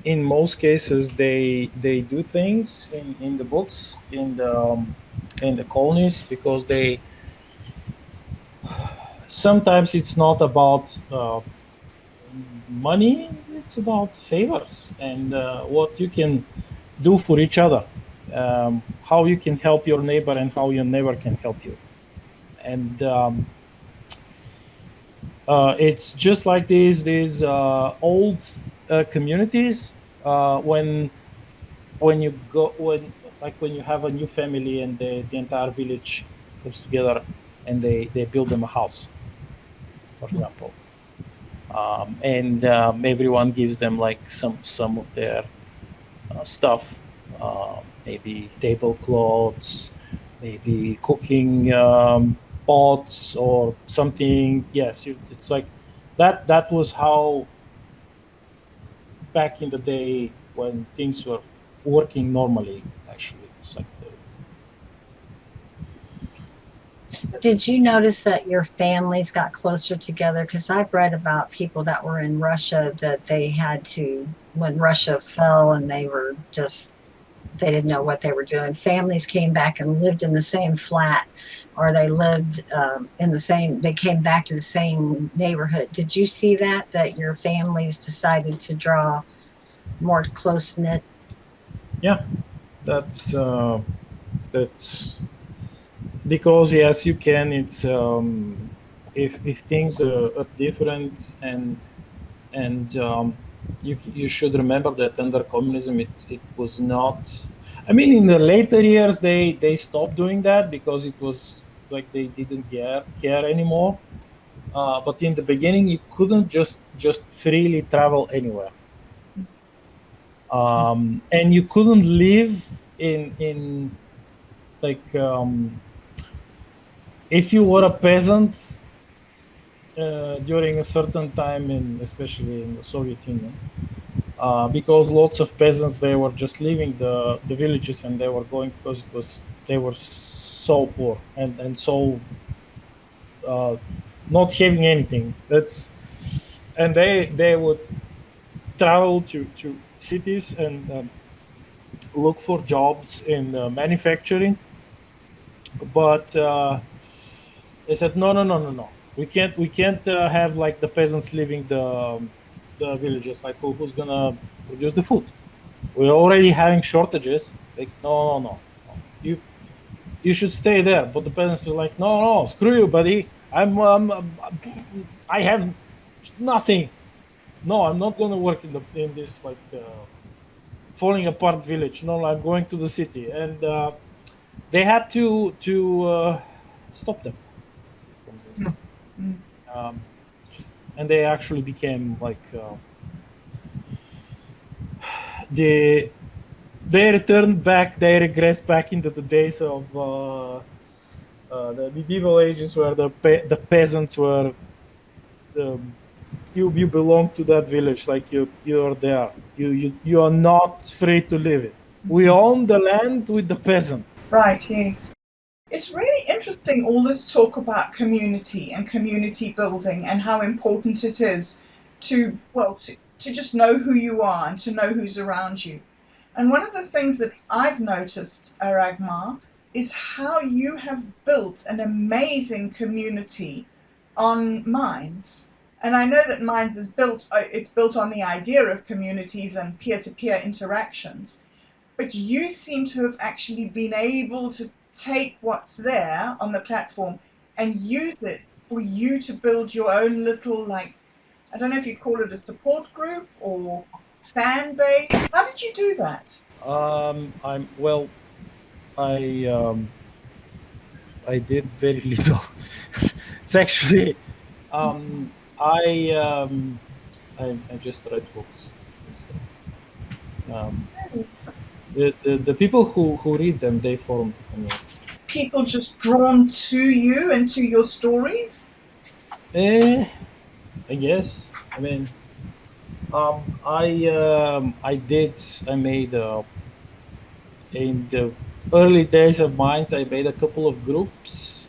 in most cases they do things in the books in the colonies because they sometimes it's not about money, it's about favors and what you can do for each other, how you can help your neighbor and how your neighbor can help you. And it's just like these old communities when you go when like when you have a new family and the entire village comes together and they build them a house, for example, and everyone gives them like some of their stuff, maybe tablecloths, maybe cooking pots or something. Yes, it's like that was how back in the day when things were working normally. Actually, it's like Did you notice that your families got closer together? Because I've read about people that were in Russia that they had to, when Russia fell and they were just, they didn't know what they were doing. Families came back and lived in the same flat, or they lived in the same, they came back to the same neighborhood. Did you see that your families decided to draw more close knit? yeah, that's that's because yes, you can. It's if things are different and you should remember that under communism it was not. I mean, in the later years they stopped doing that because it was like they didn't care anymore. But in the beginning, you couldn't just freely travel anywhere, and you couldn't live in like if you were a peasant during a certain time in especially in the Soviet Union, because lots of peasants they were just leaving the villages and they were going because it was they were so poor and so uh, not having anything. That's and they would travel to cities and look for jobs in manufacturing, but they said no. We can't have like the peasants leaving the villages. Like who's gonna produce the food? We're already having shortages. Like no. You should stay there. But the peasants are like no, screw you, buddy. I have nothing. No, I'm not gonna work in this like falling apart village. No, I'm going to the city, and they had to stop them from doing that. Mm. And they actually became like they they returned back. They regressed back into the days of the medieval ages, where the peasants were. Um, you belong to that village, like you're there. You are not free to leave it. We own the land with the peasant. Right, yes. It's really interesting, all this talk about community and community building and how important it is to, well, to just know who you are and to know who's around you. And one of the things that I've noticed, Aragmar, is how you have built an amazing community on Minds. And I know that Minds is built, it's built on the idea of communities and peer-to-peer interactions. But you seem to have actually been able to take what's there on the platform and use it for you to build your own little, like, I don't know if you call it a support group or fan base. How did you do that? I'm well. I I did very little. It's actually um, I, um, I just read books and stuff. Um, the people who read them, they form a community. People just drawn to you and to your stories? Eh, I guess. I mean, I made in the early days of mine. I made a couple of groups.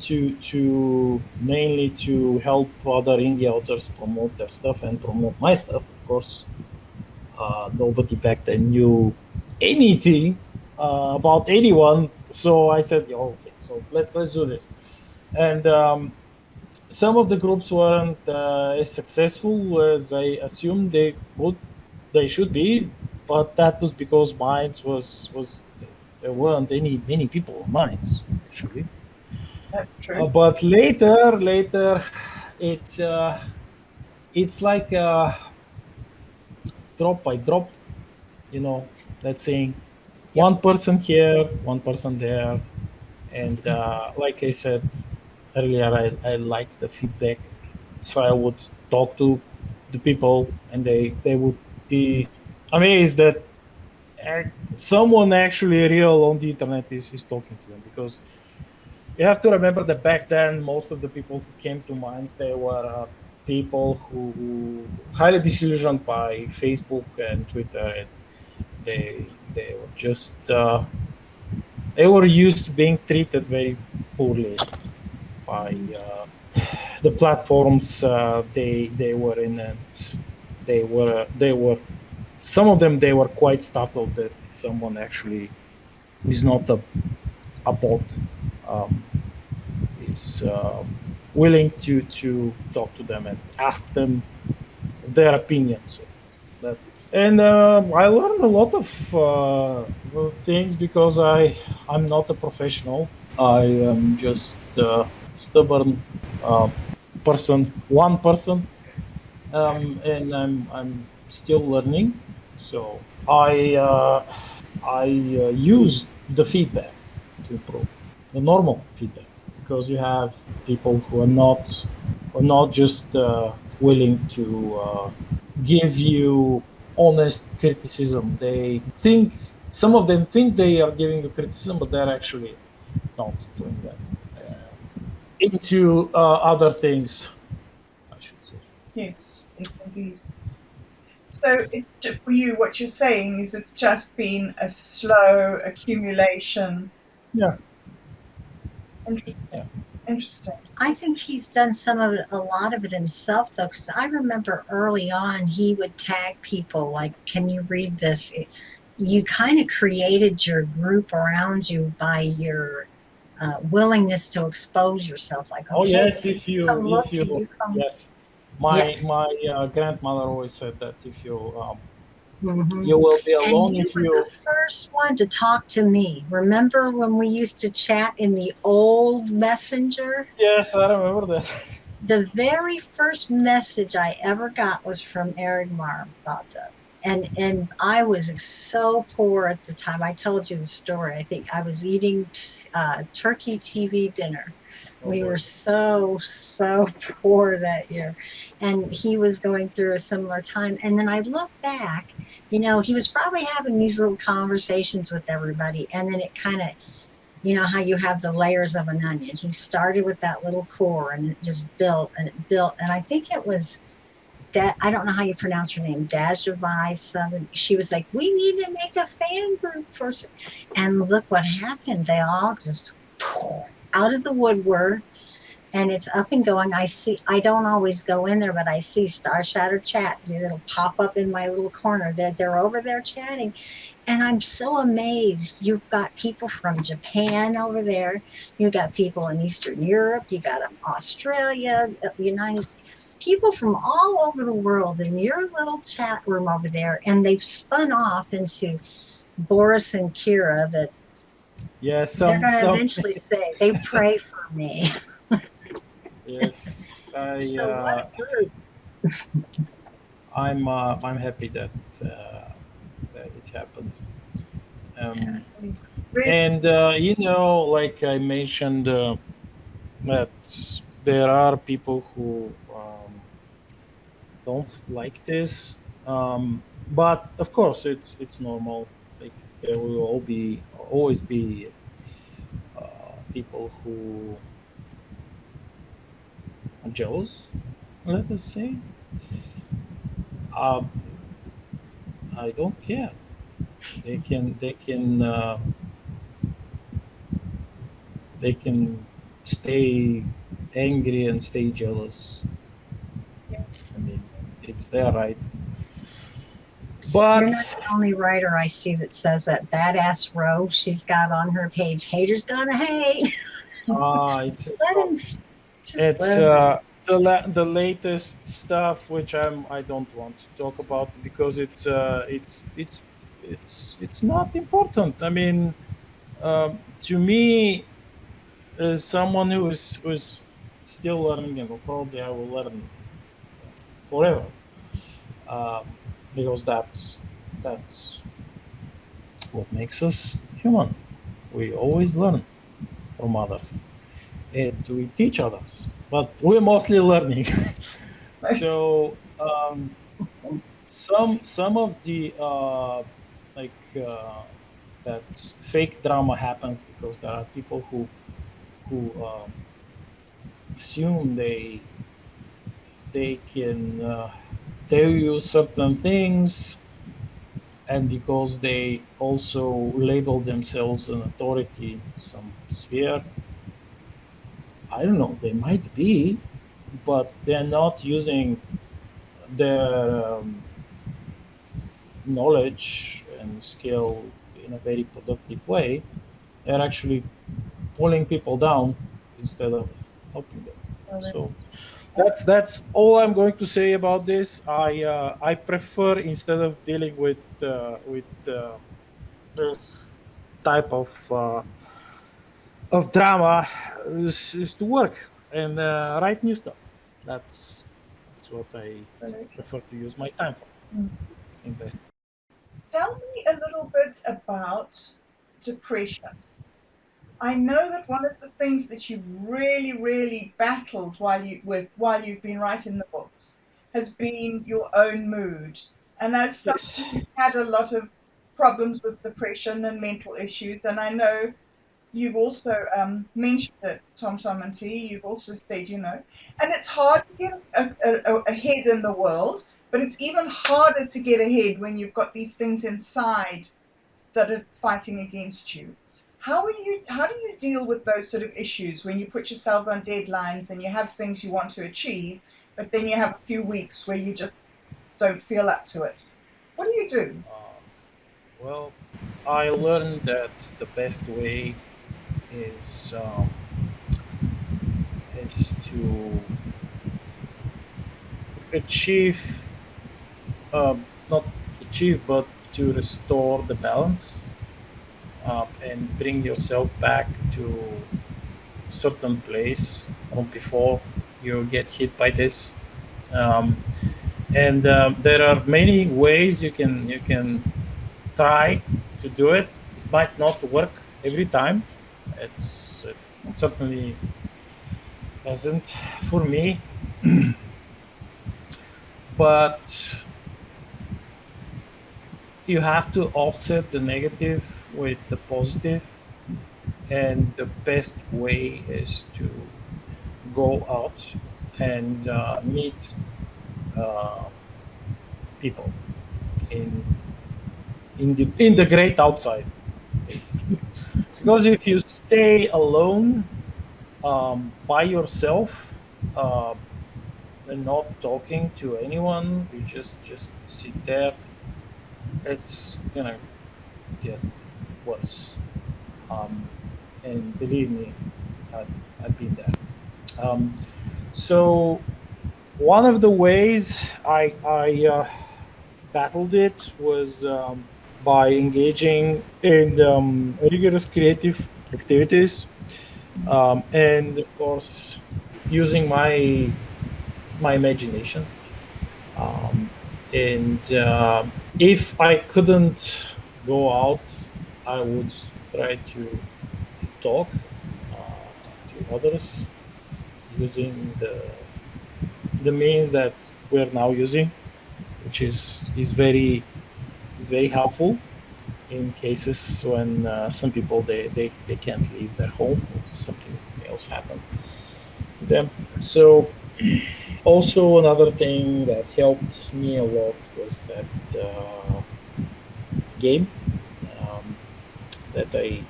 To mainly to help other indie authors promote their stuff and promote my stuff. Of course, nobody back then knew anything about anyone, so I said, "Oh, okay, so let's do this." And some of the groups weren't as successful as I assumed they should be, but that was because Minds was there weren't any many people on Minds actually. That's true. But later, it it's like drop by drop, you know. Let's say Yep. one person here, one person there, and like I said earlier, I like the feedback, so I would talk to the people, and they would be amazed that someone actually real on the internet is talking to them, because you have to remember that back then most of the people who came to Minds, they were people who highly disillusioned by Facebook and Twitter, and they were just they were used to being treated very poorly by the platforms they were in, and they were some of them, they were quite startled that someone actually is not a bot, um, is willing to talk to them and ask them their opinion. So that's, and I learned a lot of things, because I'm not a professional. I am just a stubborn uh, person, one person, and I'm still learning. So I use the feedback to improve, the normal feedback, because you have people who are not just willing to give you honest criticism. They think, some of them think they are giving you criticism, but they're actually not doing that. Into other things, I should say. Yes, yes, indeed. So for you, what you're saying is it's just been a slow accumulation. Yeah, yeah. Interesting. Interesting. I think he's done some of it, a lot of it himself, though, because I remember early on he would tag people like, "Can you read this?" You kind of created your group around you by your willingness to expose yourself. Like, Oh "Oh, hey, yes, if you come look, if can you you come?" yes, Yeah. my grandmother always said that if you Hmm. you will be And alone you if were the you. first one to talk to me. Remember when we used to chat in the old messenger? Yes, I remember that. The very first message I ever got was from Aragmar about that. And I was so poor at the time. I told you the story. I think I was eating turkey TV dinner. Oh We boy. were so poor that year. And he was going through a similar time. And then I look back, he was probably having these little conversations with everybody. And then it kind of, how you have the layers of an onion. He started with that little core and it just built and it built. And I think it was that, I don't know how you pronounce her name, Dajavai something. She was like, "We need to make a fan group for," and look what happened. They all just out of the woodwork and it's up and going. I don't always go in there, but I see Star Shatter Chat. It'll pop up in my little corner. They're over there chatting. And I'm so amazed. You've got people from Japan over there. You've got people in Eastern Europe. You got Australia, United people from all over the world in your little chat room over there. And they've spun off into Boris and Kira that Yeah, they're going to some eventually say they pray for me. yes. So what a group. I'm happy that it happened. Um, Really, and like I mentioned, that there are people who don't like this, but of course it's normal. Like there will always be people who are jealous. Let us say. Uh, I don't care. They can stay angry and stay jealous. I mean, it's their right. You're But not the only writer I see that says that. Badass Rose, she's got on her page, haters gonna hate. it's Let not. him, just It's let him. the latest stuff which I don't want to talk about because it's not important. I mean, to me, as someone who's still learning, and probably I will learn forever, um, because that's what makes us human. We always learn from others, and we teach others, but we're mostly learning. So some of the like that fake drama happens because there are people who assume they can tell you certain things, and because they also label themselves an authority in some sphere. I don't know, they might be, but they're not using their knowledge and skill in a very productive way. They're actually pulling people down instead of helping them. So that's all I'm going to say about this. I prefer, instead of dealing with this type of drama, is to work and write new stuff. That's what I prefer to use my time for. Invest. tell me a little bit about depression. I know that one of the things that you've really, really battled while you've been writing the books has been your own mood. And as Yes. someone who's had a lot of problems with depression and mental issues, and I know you've also mentioned it, Tom and T. You've also said, and it's hard to get ahead in the world, but it's even harder to get ahead when you've got these things inside that are fighting against you. How do you deal with those sort of issues when you put yourselves on deadlines and you have things you want to achieve, but then you have a few weeks where you just don't feel up to it? What do you do? Well, I learned that the best way is to achieve, not achieve, but to restore the balance, and bring yourself back to a certain place from before you get hit by this. Um, and there are many ways you can try to do it. It might not work every time. It's certainly doesn't for me, but you have to offset the negative with the positive, and the best way is to go out and meet uh, people in in the great outside, basically. Because if you stay alone, by yourself, uh, and not talking to anyone. You just sit there. It's gonna get worse. Um, and believe me, I've, I've been there. Um, so one of the ways I battled it was by engaging in rigorous creative activities, and of course using my imagination. Um, and if I couldn't go out, I would try to talk to others using the means that we're now using, which is very helpful in cases when some people they can't leave their home or something else happened to them. So also another thing that helped me a lot was that game um, that I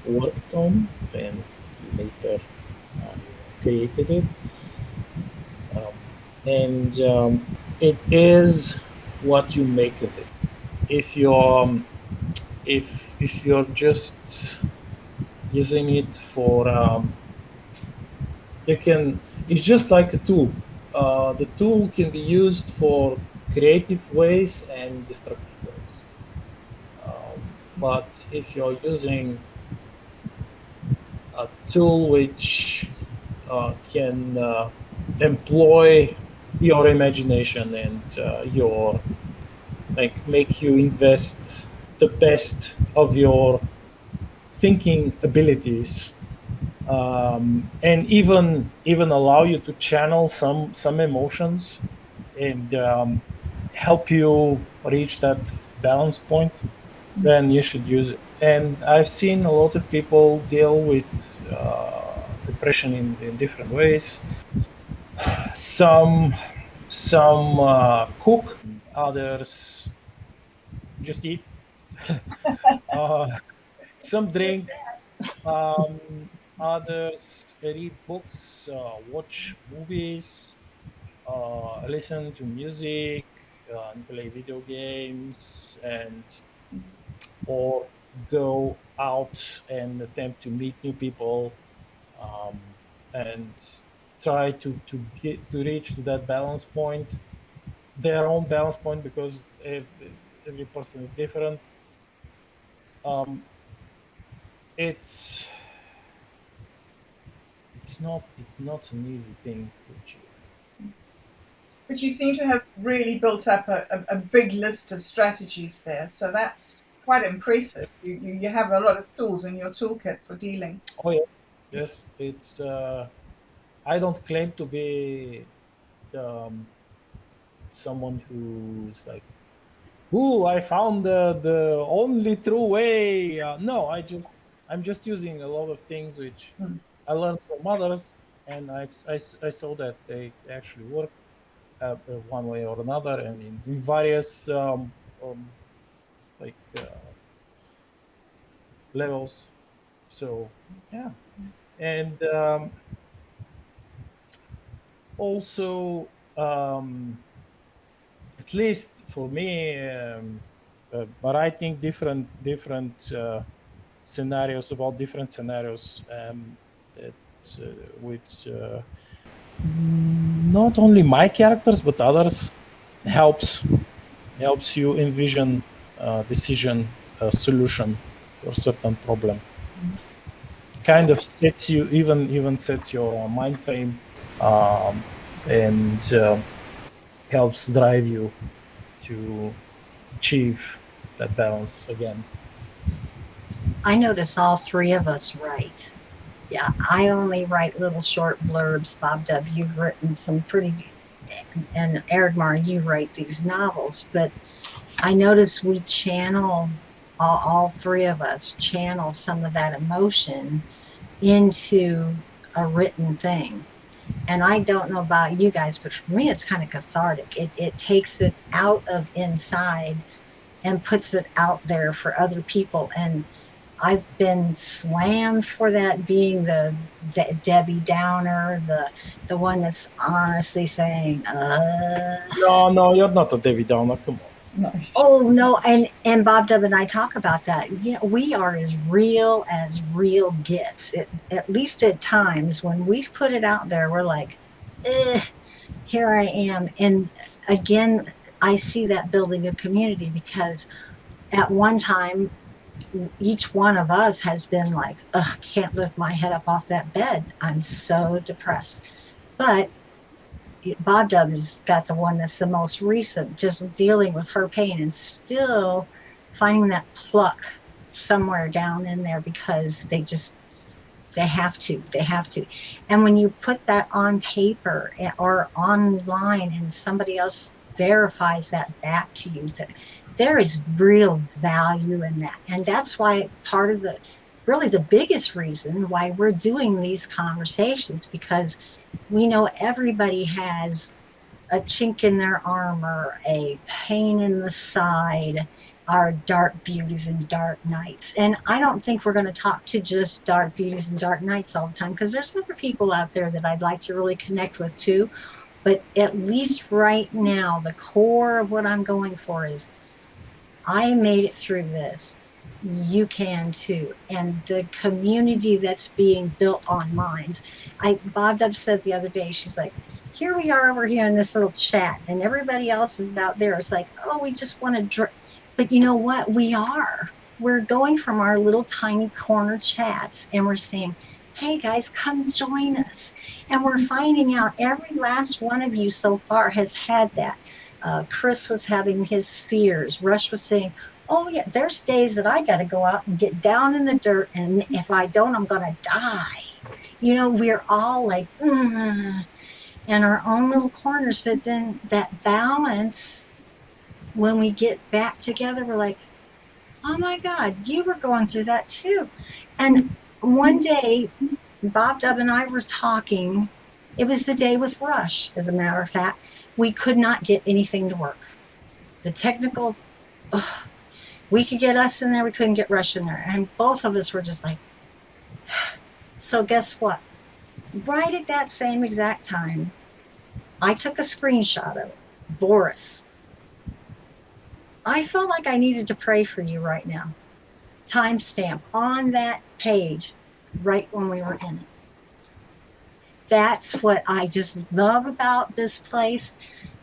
worked on and later uh, created it. Um, and it is what you make of it. If you're if you're just using it for you can it's just like a tool. The tool can be used for creative ways and destructive ways. But if you're using a tool which can employ your imagination and your like make you invest the best of your thinking abilities, and even allow you to channel some emotions and help you reach that balance point, then you should use it. And I've seen a lot of people deal with depression in different ways. Some cook, others just eat, uh, some drink, others read books, watch movies, listen to music, and play video games, and or go out and attempt to meet new people, um, and try to reach to that balance point, their own balance point, because every person is different. Um, it's it's not an easy thing to achieve. But you seem to have really built up a big list of strategies there, so that's quite impressive. You have a lot of tools in your toolkit for dealing. Oh yeah, yes. It's I don't claim to be um, someone who's like, "Ooh, I found the only true way." No, I'm just using a lot of things which Mm. I learned from others, and I saw that they actually work one way or another, and in various um, like levels. So yeah, and also at least for me, writing different scenarios about different scenarios, that which not only my characters but others helps helps you envision decision solution for a certain problem. Kind of sets you even sets your mind frame, um, and helps drive you to achieve that balance again. I notice all three of us write. Yeah, I only write little short blurbs. Bob W, you've written some pretty, and Aragmar, you write these novels, but I notice we channel, all three of us channel some of that emotion into a written thing. And I don't know about you guys, but for me, it's kind of cathartic. It takes it out of inside and puts it out there for other people. And I've been slammed for that, being the Debbie Downer, the one that's honestly saying, No, you're not a David Downer. Come on. No. oh no, and Bob Dub and I talk about that. You know, we are as real gets. At least at times when we put it out there, we're like, here I am. And again, I see that building a community, because at one time, each one of us has been like, ugh, can't lift my head up off that bed. I'm so depressed. But Bob Dub's got the one that's the most recent, just dealing with her pain and still finding that pluck somewhere down in there, because they have to. And when you put that on paper or online and somebody else verifies that back to you, that there is real value in that. And that's why part of really the biggest reason why we're doing these conversations, because we know everybody has a chink in their armor, a pain in the side, our dark beauties and dark nights. And I don't think we're going to talk to just dark beauties and dark nights all the time, because there's other people out there that I'd like to really connect with too. But at least right now, the core of what I'm going for is, I made it through this. You can too. And the community that's being built on minds. Bob Dub said the other day, she's like, here we are over here in this little chat, and everybody else is out there. It's like, oh, we just want to but you know what? We're going from our little tiny corner chats, and we're saying, hey guys, come join us. And we're finding out every last one of you so far has had that. Chris was having his fears. Rush was saying, oh yeah, there's days that I got to go out and get down in the dirt, and if I don't, I'm going to die. You know, we're all like, in our own little corners. But then that balance, when we get back together, we're like, oh my God, you were going through that too. And one day, Bob Dub and I were talking. It was the day with Rush, as a matter of fact. We could not get anything to work. The technical, we could get us in there, we couldn't get Rush in there. And both of us were just like, so guess what? Right at that same exact time, I took a screenshot of it. Boris, I felt like I needed to pray for you right now. Timestamp on that page, right when we were in it. That's what I just love about this place,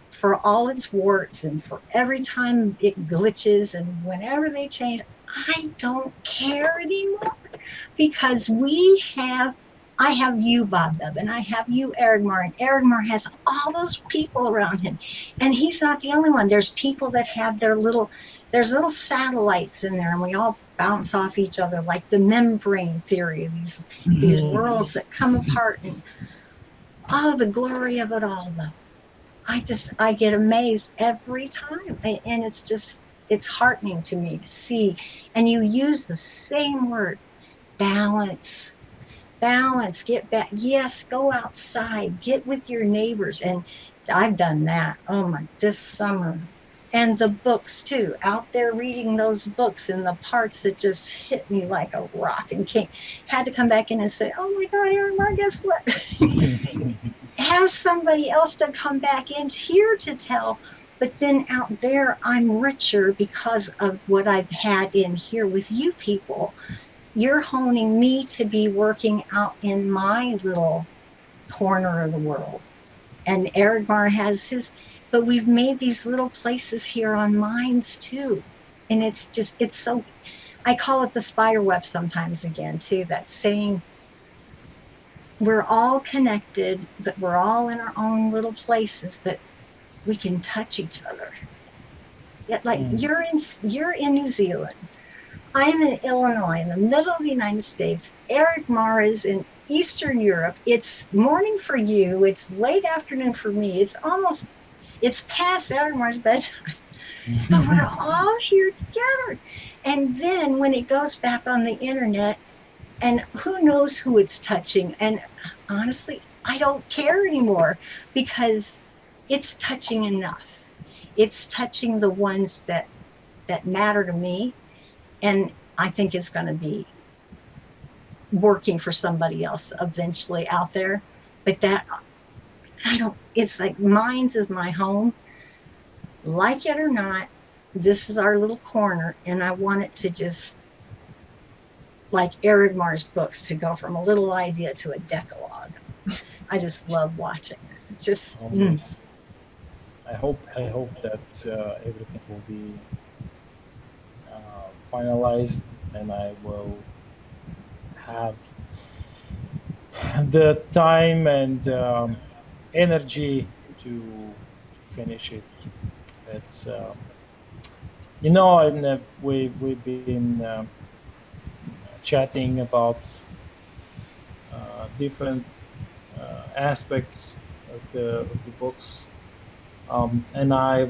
for all its warts and for every time it glitches and whenever they change. I don't care anymore, because I have you, Bob Dub, and I have you, Aragmar, and Aragmar has all those people around him. And he's not the only one. There's people that have there's little satellites in there, and we all bounce off each other, like the membrane theory, these worlds that come apart. And the glory of it all, though. I get amazed every time. And it's heartening to me to see. And you use the same word, balance, get back. Yes, go outside, get with your neighbors. And I've done that. This summer. And the books too, out there reading those books, and the parts that just hit me like a rock, and had to come back in and say, oh my God, Aragmar, guess what? Have somebody else to come back in here to tell. But then out there, I'm richer because of what I've had in here with you people. You're honing me to be working out in my little corner of the world. And Aragmar has his, but we've made these little places here on Minds too. And it's so, I call it the spider web sometimes again too, that saying, we're all connected, but we're all in our own little places, but we can touch each other. Yet, like you're in New Zealand. I am in Illinois, in the middle of the United States. Aragmar is in Eastern Europe. It's morning for you. It's late afternoon for me. It's past Aragmar's bedtime. But we're all here together. And then when it goes back on the internet, and who knows who it's touching. And honestly, I don't care anymore, because it's touching enough. It's touching the ones that matter to me. And I think it's going to be working for somebody else eventually out there. But that, it's like mine's is my home. Like it or not, this is our little corner, and I want it to just, like Aragmar's books, to go from a little idea to a decalogue. I just love watching it. It's just, Yes. I hope that everything will be finalized, and I will have the time and energy to finish it. It's and we've been chatting about different aspects of the books, and I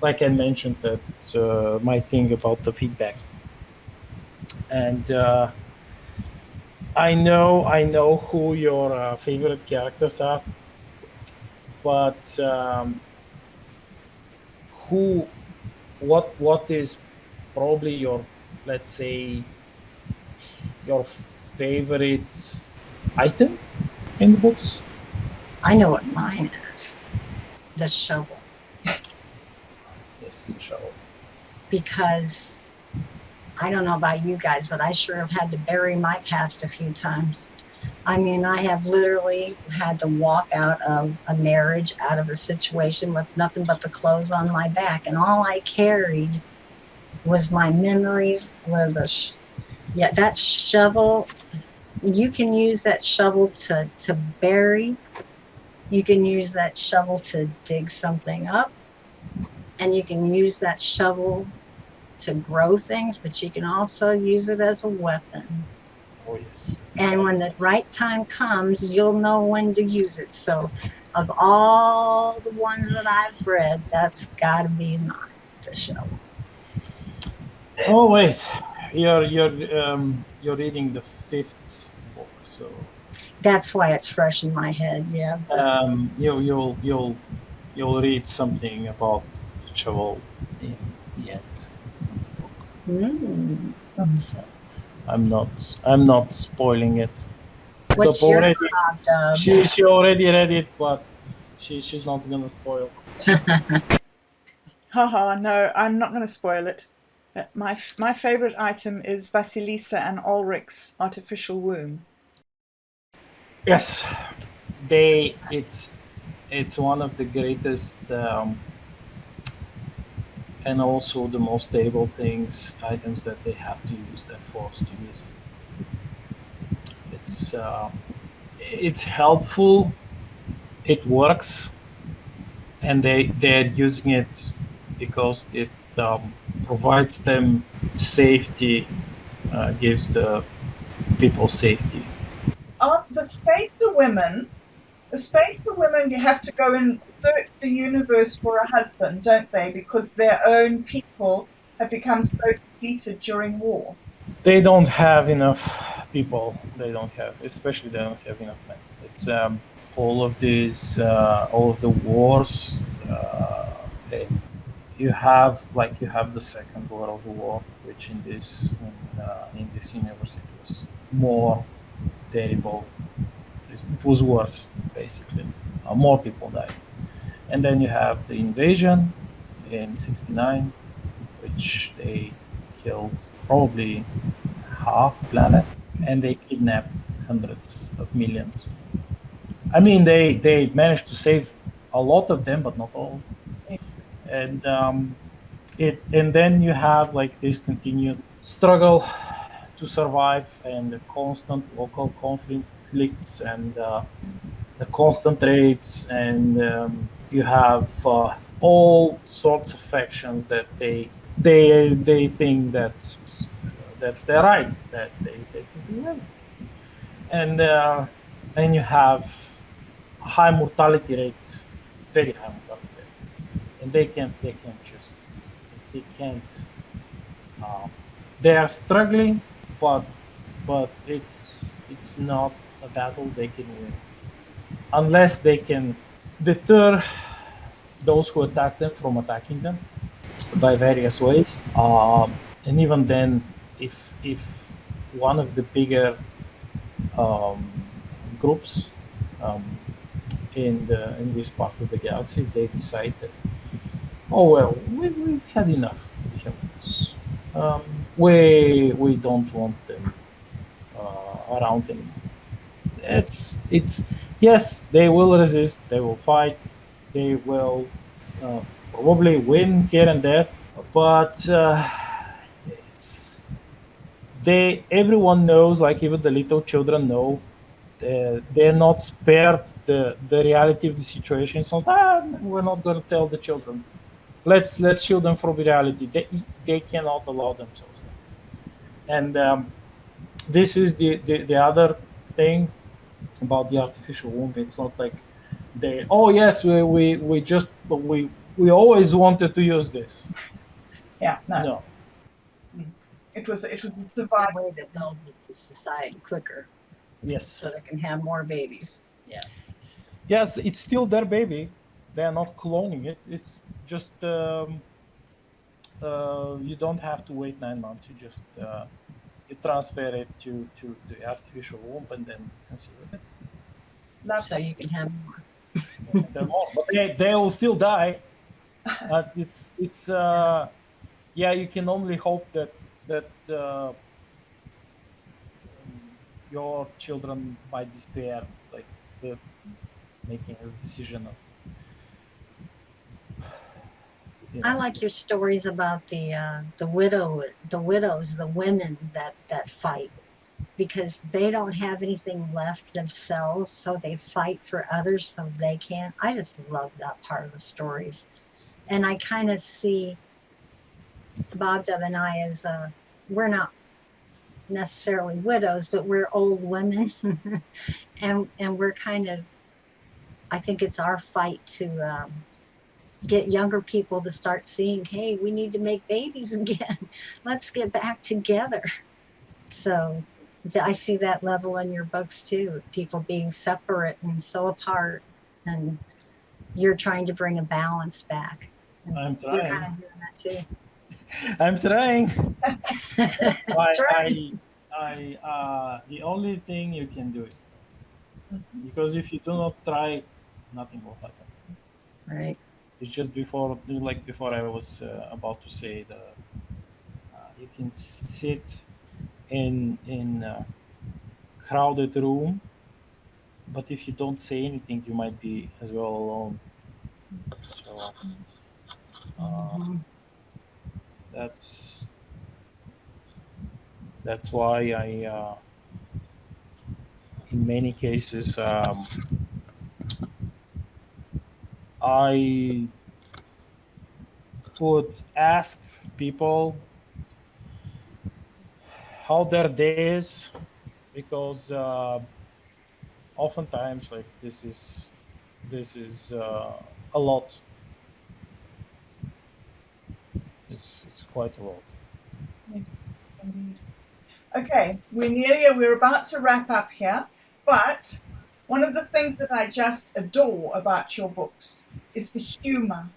like I mentioned that my thing about the feedback, and I know who your favorite characters are, but who what is probably your, let's say, your favorite item in the books? I know what mine is, the shovel. Yes, the shovel. Because I don't know about you guys, but I sure have had to bury my past a few times. I mean, I have literally had to walk out of a marriage, out of a situation with nothing but the clothes on my back, and all I carried was my memories. That shovel. You can use that shovel to bury. You can use that shovel to dig something up, and you can use that shovel to grow things, but you can also use it as a weapon. Oh yes. And when the right time comes, you'll know when to use it. So, of all the ones that I've read, that's got to be mine, the shovel. Oh wait, you're reading the fifth book, so That's why it's fresh in my head. Yeah. You'll read something about the shovel in the end of the book. So I'm not spoiling it. What's Dub your already, job, Dub? she already read it, but she's not gonna spoil. Haha, no, I'm not going to spoil it. My favorite item is Vasilisa and Ulrich's artificial womb. Yes, it's one of the greatest and also the most stable items that they have to use. They're forced to use. It's helpful. It works, and they're using it because it provides them safety, gives the people safety. The spacer women have to go and search the universe for a husband, don't they? Because their own people have become so depleted during war. They don't have enough people. Especially they don't have enough men. It's all of the wars. You have the Second World War, which in this universe it was more terrible. It was worse, basically. More people died, and then you have the invasion in '69, which they killed probably half the planet, and they kidnapped hundreds of millions. I mean, they managed to save a lot of them, but not all. And then you have like this continued struggle to survive, and the constant local conflicts, and the constant raids, and you have all sorts of factions that they think that that's their right, that they can do everything, and you have high mortality rate, very high mortality rate, and they can't. Uh, they are struggling, but it's not a battle they can win unless they can deter those who attack them from attacking them by various ways. and even then, if one of the bigger um, groups um, in this part of the galaxy, they decide that, oh well, we've had enough humans. Um, we don't want them around anymore. It's yes, they will resist, they will fight, they will uh, probably win here and there, but it's they everyone knows, like even the little children know, they're not spared the reality of the situation. So we're not going to tell the children. Let's shield them from reality. They cannot allow themselves that. And this is the other thing about the artificial womb. It's not like they, oh yes, we just we always wanted to use this. Yeah, no. No. It was a The survival. way to build the society quicker Yes. so they can have more babies. Yeah. Yes, it's still their baby. They are not cloning it. It's just you don't have to wait 9 months. You just you transfer it to the artificial womb and then conceive it. So you can have more. They're more, but they will still die. It's yeah. You can only hope that your children might be spared, like the making a decision of. I like your stories about the widows, the women that fight because they don't have anything left themselves, so they fight for others so they can. I just love that part of the stories, and I kind of see Bob Dub and I as we're not necessarily widows, but we're old women, and we're kind of. I think it's our fight to get younger people to start seeing, hey, we need to make babies again. Let's get back together. So I see that level in your books too, people being separate and so apart, and you're trying to bring a balance back. And I'm you're trying. kind of doing that too. I'm trying. Try. The only thing you can do is try. Because if you do not try, nothing will happen. Right. It's just before I was about to say you can sit in a crowded room, but if you don't say anything, you might be as well alone. So that's why in many cases I would ask people how their day is, because oftentimes like this is a lot. It's quite a lot. Indeed. Okay, we're about to wrap up here, but one of the things that I just adore about your books is the humor.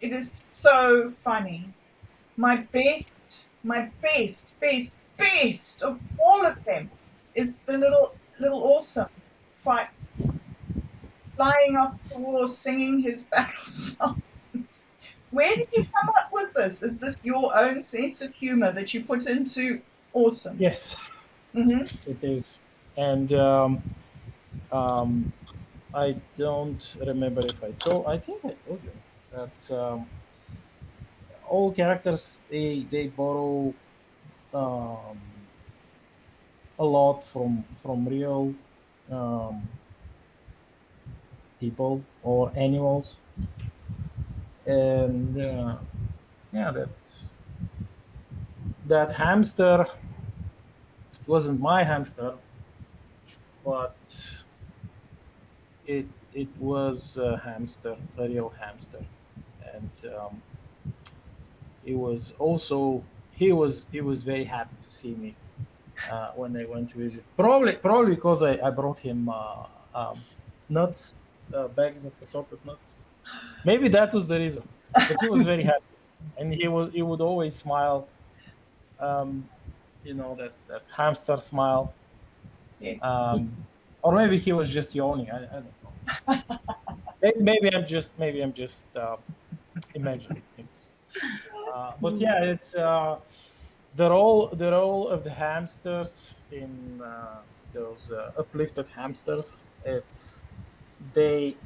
It is so funny. My best of all of them is the little awesome fight, flying off the wall, singing his battle songs. Where did you come up with this? Is this your own sense of humor that you put into awesome? Yes, Mm-hmm. it is. And I don't remember if I think I told you that all characters they borrow um, a lot from real um, people or animals, and yeah, that hamster wasn't my hamster, but it was a hamster, a real hamster, and it was also he was very happy to see me when I went to visit. Probably because I brought him nuts, bags of assorted nuts. Maybe that was the reason. But he was very happy, and he would always smile um, that hamster smile. Yeah. Or maybe he was just yawning. I don't know. Maybe I'm just imagining things. But yeah, it's the role of the hamsters in those uplifted hamsters. It's they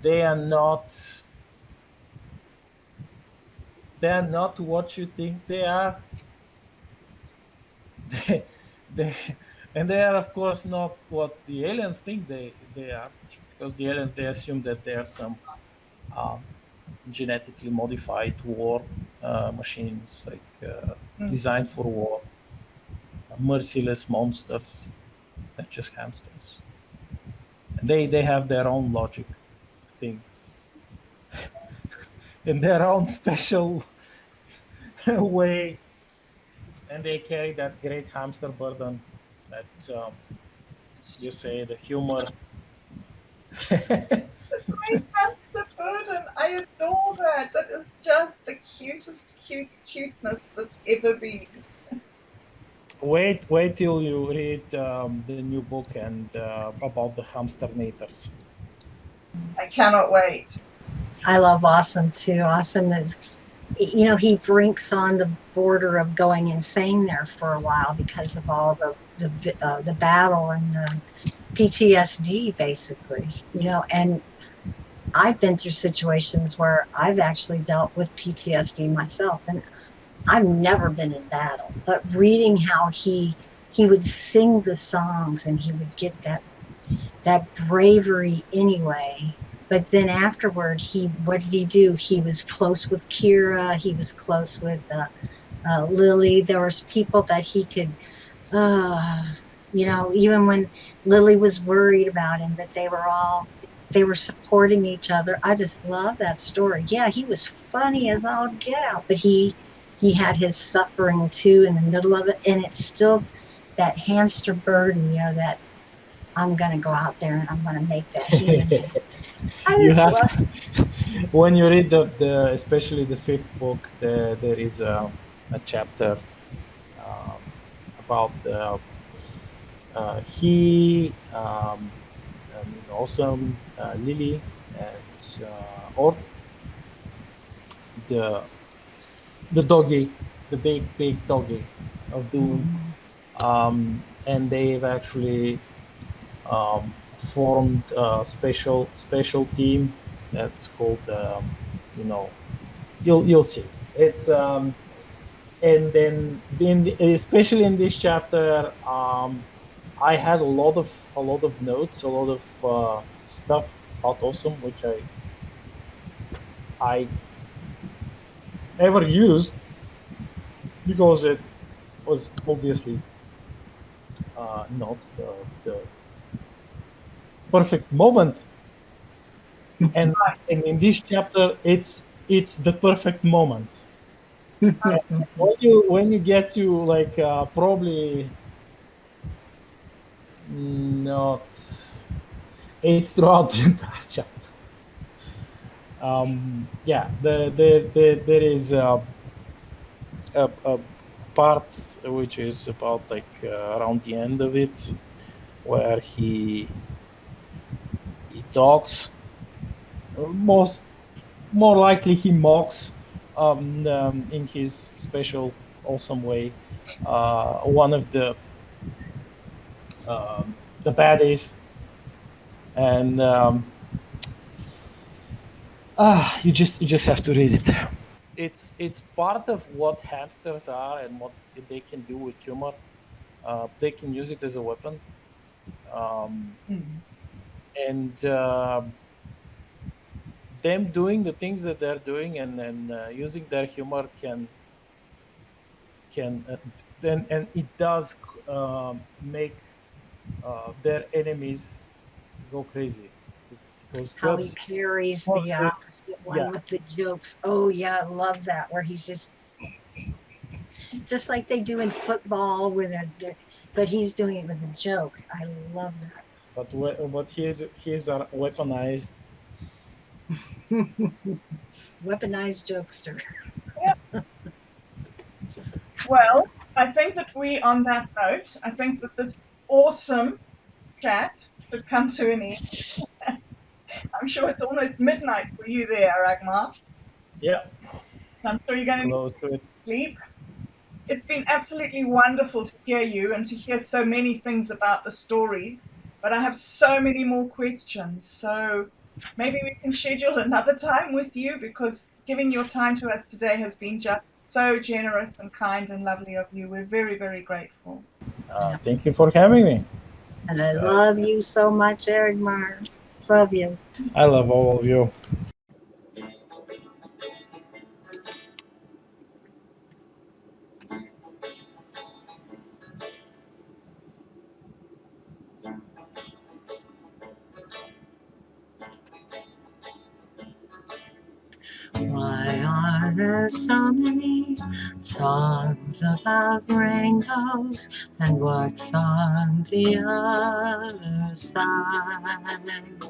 they are not they are not what you think they are. they, they and they are of course not what the aliens think they are, because the aliens, they assume that they are some um, genetically modified war machines, like Mm. designed for war, merciless monsters. They're just hamsters. And they have their own logic of things in their own special way, and they carry that great hamster burden that you say the humor. Great hamster burden. I adore that. That is just the cutest cuteness that's ever been. Wait till you read the new book and about the hamsternators. I cannot wait. I love Awesome too. Awesome is, he drinks on the border of going insane there for a while because of all the battle and the PTSD, basically. And I've been through situations where I've actually dealt with PTSD myself, and I've never been in battle. But reading how he would sing the songs and he would get that bravery anyway. But then afterward, what did he do? He was close with Kira. He was close with Lily. There was people that he could, even when Lily was worried about him, but they were supporting each other. I just love that story. Yeah, he was funny as all get out, but he had his suffering too in the middle of it, and it's still that hamster burden, that I'm gonna go out there and I'm gonna make that human. I You just have love. to, when you read the especially the fifth book, there is a chapter um, about he awesome Lily and Ort, the doggy, the big doggy of Doom, and they've actually formed a special team that's called you'll see. It's and then especially in this chapter, I had a lot of notes, a lot of stuff about Awesome, which I ever used, because it was obviously not the perfect moment, and in this chapter it's the perfect moment. And when you get to like probably not, it's throughout the entire chapter. Yeah, there is a part which is about like around the end of it, where he talks, most more likely he mocks, in his special awesome way, one of the baddies, and you just have to read it. It's part of what hamsters are and what they can do with humor. They can use it as a weapon, um, Mm. and them doing the things that they're doing, and using their humor can and it does make their enemies go crazy, because How he carries Cubs the is, opposite one yeah. with the jokes. Oh yeah, I love that, where he's just like they do in football with but he's doing it with a joke. I love that. But he's a weaponized. Weaponized jokester. Well, I think that on that note, I think that this awesome chat should come to an end. I'm sure it's almost midnight for you there, Aragmar. Yeah, I'm sure you're going to need close to it. sleep. It's been absolutely wonderful to hear you and to hear so many things about the stories, but I have so many more questions. So maybe we can schedule another time with you, because giving your time to us today has been just so generous and kind and lovely of you. We're very, very grateful. Thank you for having me. And I love you so much, Aragmar. Love you. I love all of you. Why are there so many songs about rainbows, and what's on the other side?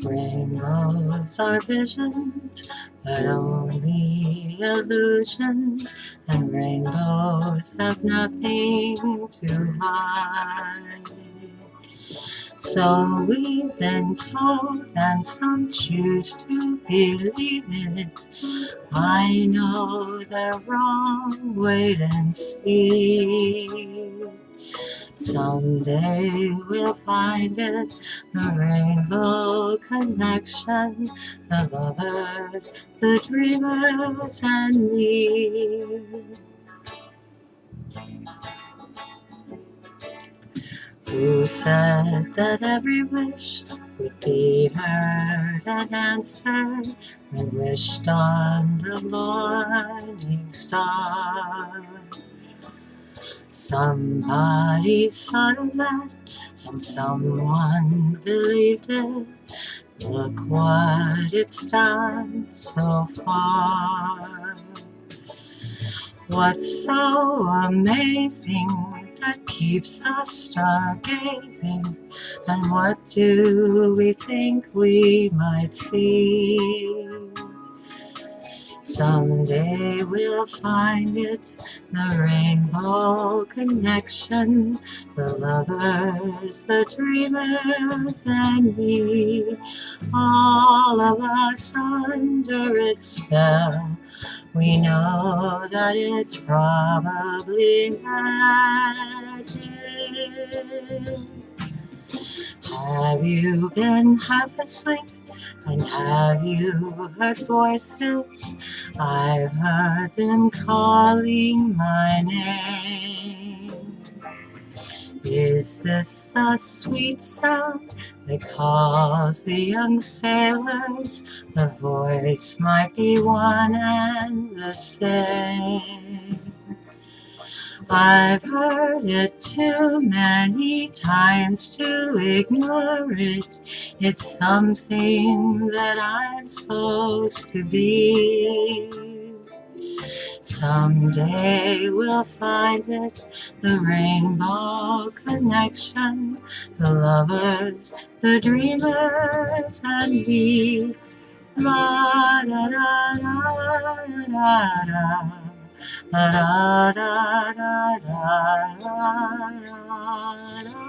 Rainbows are visions, but only illusions, and rainbows have nothing to hide. So we've been told, and some choose to believe it. I know they're wrong, wait and see. Someday we'll find it, the rainbow connection, the lovers, the dreamers, and me. Who said that every wish would be heard and answered, and wished on the morning star? Somebody thought of that, and someone believed it. Look what it's done so far. What's so amazing that keeps us stargazing? And what do we think we might see? Someday we'll find it, the rainbow connection, the lovers, the dreamers, and me. All of us under its spell. We know that it's probably magic. Have you been half asleep? And have you heard voices? I've heard them calling my name. Is this the sweet sound that calls the young sailors? The voice might be one and the same. I've heard it too many times to ignore it. It's something that I'm supposed to be. Someday we'll find it, the rainbow connection, the lovers, the dreamers, and me. La da da da da da. Da da da da da da da da.